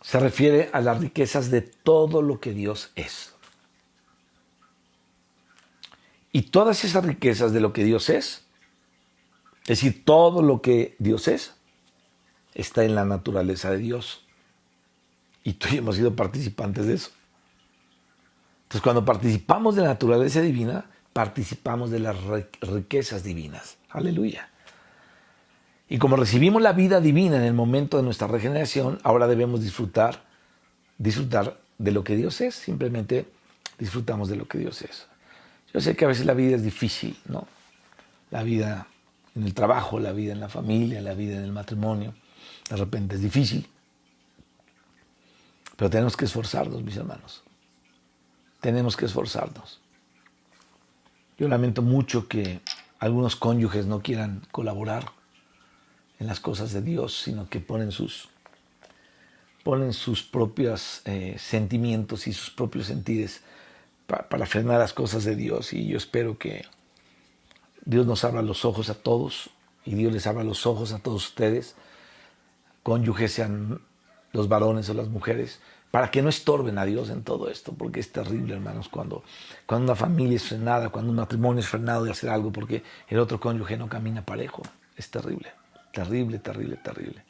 se refiere a las riquezas de todo lo que Dios es. Y todas esas riquezas de lo que Dios es decir, todo lo que Dios es, está en la naturaleza de Dios. Y tú y yo hemos sido participantes de eso. Entonces, cuando participamos de la naturaleza divina, participamos de las riquezas divinas. Aleluya. Y como recibimos la vida divina en el momento de nuestra regeneración, ahora debemos disfrutar de lo que Dios es. Simplemente disfrutamos de lo que Dios es. Yo sé que a veces la vida es difícil, ¿no? La vida en el trabajo, la vida en la familia, la vida en el matrimonio, de repente es difícil. Pero tenemos que esforzarnos, mis hermanos. Tenemos que esforzarnos. Yo lamento mucho que algunos cónyuges no quieran colaborar en las cosas de Dios, sino que ponen sus propios sentimientos y sus propios sentidos para frenar las cosas de Dios. Y yo espero que Dios nos abra los ojos a todos y Dios les abra los ojos a todos ustedes, cónyuges, sean los varones o las mujeres, para que no estorben a Dios en todo esto, porque es terrible, hermanos, cuando una familia es frenada, cuando un matrimonio es frenado de hacer algo porque el otro cónyuge no camina parejo. Es terrible, terrible, terrible, terrible.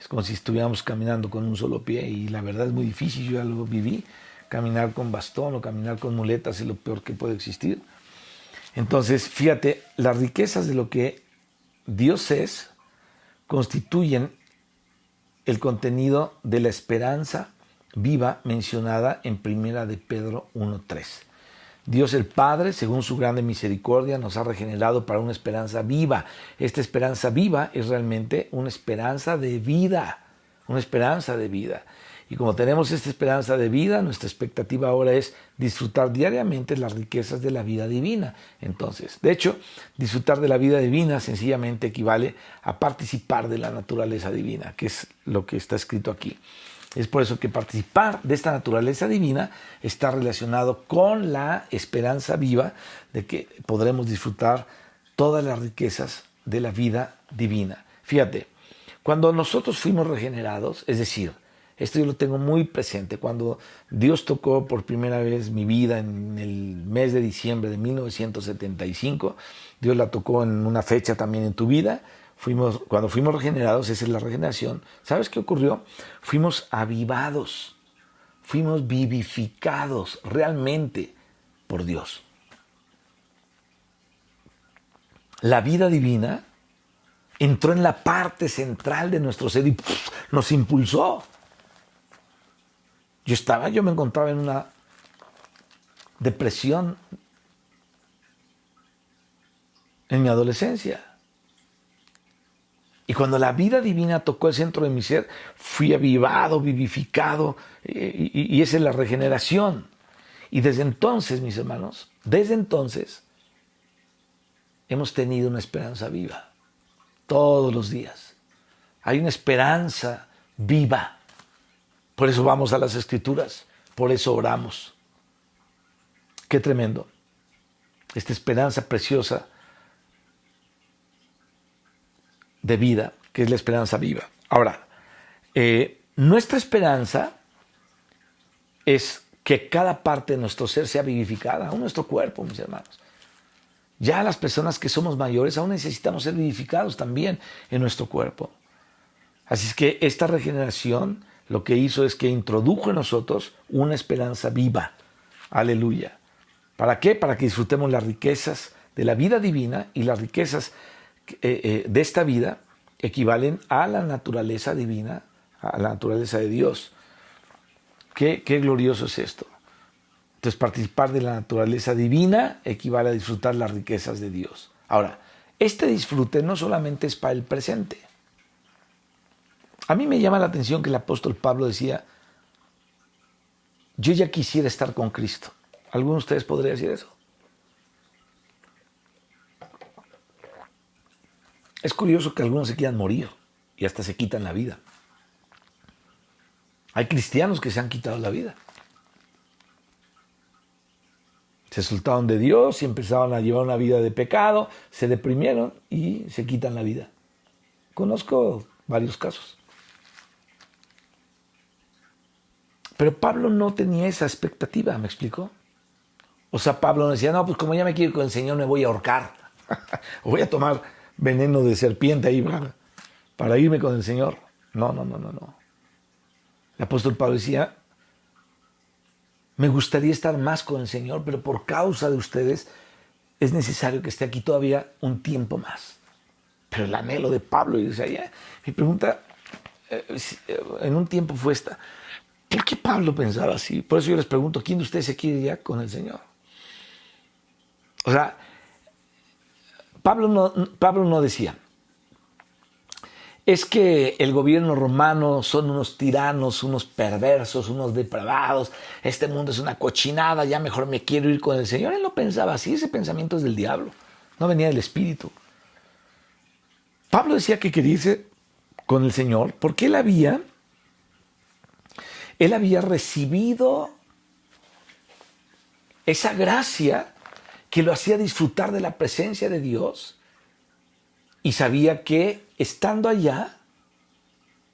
Es como si estuviéramos caminando con un solo pie y la verdad es muy difícil. Yo ya lo viví. Caminar con bastón o caminar con muletas es lo peor que puede existir. Entonces, fíjate, las riquezas de lo que Dios es constituyen el contenido de la esperanza viva mencionada en Primera de Pedro 1:3. Dios el Padre, según su grande misericordia, nos ha regenerado para una esperanza viva. Esta esperanza viva es realmente una esperanza de vida, una esperanza de vida. Y como tenemos esta esperanza de vida, nuestra expectativa ahora es disfrutar diariamente las riquezas de la vida divina. Entonces, de hecho, disfrutar de la vida divina sencillamente equivale a participar de la naturaleza divina, que es lo que está escrito aquí. Es por eso que participar de esta naturaleza divina está relacionado con la esperanza viva de que podremos disfrutar todas las riquezas de la vida divina. Fíjate, cuando nosotros fuimos regenerados, es decir, esto yo lo tengo muy presente, cuando Dios tocó por primera vez mi vida en el mes de diciembre de 1975, Dios la tocó en una fecha también en tu vida. Cuando fuimos regenerados, esa es la regeneración. ¿Sabes qué ocurrió? Fuimos avivados, fuimos vivificados realmente por Dios. La vida divina entró en la parte central de nuestro ser y nos impulsó. Yo me encontraba en una depresión en mi adolescencia. Y cuando la vida divina tocó el centro de mi ser, fui avivado, vivificado, y esa es la regeneración. Y desde entonces, mis hermanos, desde entonces, hemos tenido una esperanza viva. Todos los días. Hay una esperanza viva. Por eso vamos a las Escrituras, por eso oramos. Qué tremendo. Esta esperanza preciosa de vida, que es la esperanza viva. Ahora, nuestra esperanza es que cada parte de nuestro ser sea vivificada, aún nuestro cuerpo, mis hermanos. Ya las personas que somos mayores aún necesitamos ser vivificados también en nuestro cuerpo. Así es que esta regeneración lo que hizo es que introdujo en nosotros una esperanza viva. Aleluya. ¿Para qué? Para que disfrutemos las riquezas de la vida divina, y las riquezas de esta vida equivalen a la naturaleza divina, a la naturaleza de Dios. Qué glorioso es esto. Entonces, participar de la naturaleza divina equivale a disfrutar las riquezas de Dios. Ahora, este disfrute no solamente es para el presente. A mí me llama la atención que el apóstol Pablo decía: yo ya quisiera estar con Cristo. ¿Alguno de ustedes podría decir eso? Es curioso que algunos se quieran morir y hasta se quitan la vida. Hay cristianos que se han quitado la vida. Se soltaron de Dios y empezaron a llevar una vida de pecado, se deprimieron y se quitan la vida. Conozco varios casos. Pero Pablo no tenía esa expectativa, ¿me explicó? O sea, Pablo no decía: no, pues como ya me quiero ir con el Señor, me voy a ahorcar. O voy a tomar veneno de serpiente ahí para irme con el Señor. No. El apóstol Pablo decía: me gustaría estar más con el Señor, pero por causa de ustedes es necesario que esté aquí todavía un tiempo más. Pero el anhelo de Pablo, y decía, mi pregunta en un tiempo fue esta: ¿por qué Pablo pensaba así? Por eso yo les pregunto: ¿quién de ustedes se quiere ir ya con el Señor? O sea, Pablo no decía: es que el gobierno romano son unos tiranos, unos perversos, unos depravados, este mundo es una cochinada, ya mejor me quiero ir con el Señor. Él no pensaba así, ese pensamiento es del diablo, no venía del Espíritu. Pablo decía que quería irse con el Señor porque él había recibido esa gracia que lo hacía disfrutar de la presencia de Dios, y sabía que estando allá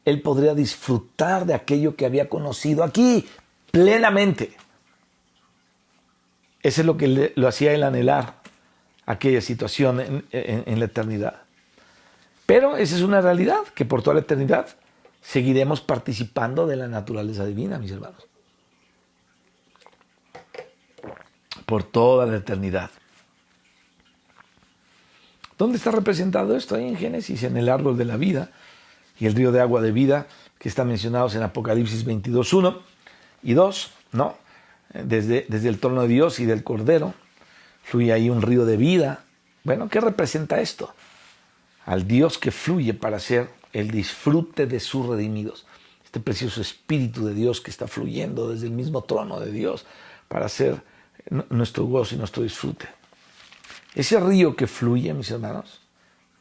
él podría disfrutar de aquello que había conocido aquí plenamente. Eso es lo que lo hacía él anhelar aquella situación en la eternidad. Pero esa es una realidad, que por toda la eternidad seguiremos participando de la naturaleza divina, mis hermanos. Por toda la eternidad. ¿Dónde está representado esto? Ahí en Génesis, en el árbol de la vida y el río de agua de vida que están mencionados en Apocalipsis 22, 1 y 2, ¿no? Desde el trono de Dios y del Cordero fluye ahí un río de vida. Bueno, ¿qué representa esto? Al Dios que fluye para hacer el disfrute de sus redimidos. este precioso Espíritu de Dios que está fluyendo desde el mismo trono de Dios para hacer nuestro gozo y nuestro disfrute. Ese río que fluye, mis hermanos,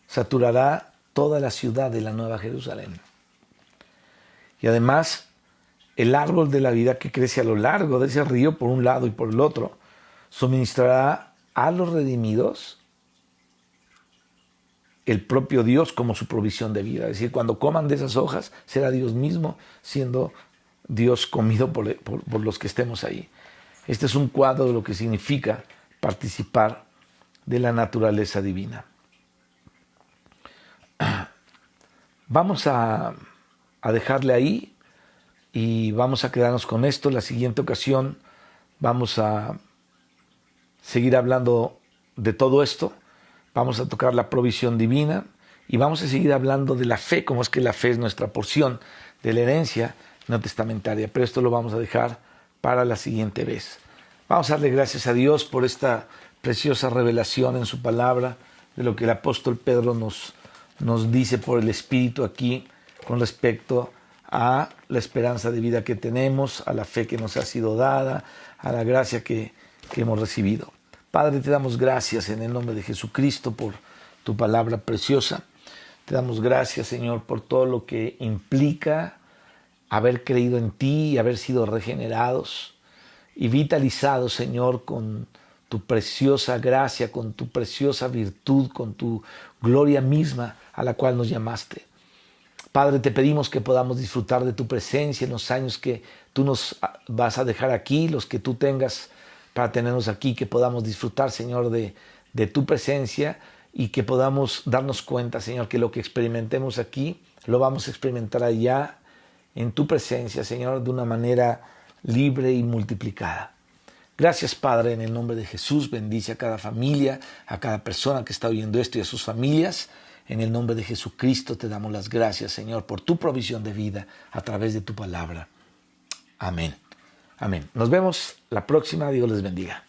saturará toda la ciudad de la Nueva Jerusalén. Y además, el árbol de la vida que crece a lo largo de ese río, por un lado y por el otro, suministrará a los redimidos el propio Dios como su provisión de vida. Es decir, cuando coman de esas hojas, será Dios mismo siendo Dios comido por los que estemos ahí. Este es un cuadro de lo que significa participar de la naturaleza divina. Vamos a dejarle ahí y vamos a quedarnos con esto. La siguiente ocasión vamos a seguir hablando de todo esto. Vamos a tocar la provisión divina y vamos a seguir hablando de la fe, cómo es que la fe es nuestra porción de la herencia no testamentaria. Pero esto lo vamos a dejar para la siguiente vez. Vamos a darle gracias a Dios por esta preciosa revelación en su palabra de lo que el apóstol Pedro nos dice por el Espíritu aquí con respecto a la esperanza de vida que tenemos, a la fe que nos ha sido dada, a la gracia que hemos recibido. Padre, te damos gracias en el nombre de Jesucristo por tu palabra preciosa. Te damos gracias, Señor, por todo lo que implica haber creído en ti y haber sido regenerados y vitalizados, Señor, con tu preciosa gracia, con tu preciosa virtud, con tu gloria misma a la cual nos llamaste. Padre, te pedimos que podamos disfrutar de tu presencia en los años que tú nos vas a dejar aquí, los que tú tengas para tenernos aquí, que podamos disfrutar, Señor, de tu presencia y que podamos darnos cuenta, Señor, que lo que experimentemos aquí lo vamos a experimentar allá en tu presencia, Señor, de una manera libre y multiplicada. Gracias, Padre, en el nombre de Jesús. Bendice a cada familia, a cada persona que está oyendo esto y a sus familias. En el nombre de Jesucristo te damos las gracias, Señor, por tu provisión de vida a través de tu palabra. Amén. Amén. Nos vemos la próxima. Dios les bendiga.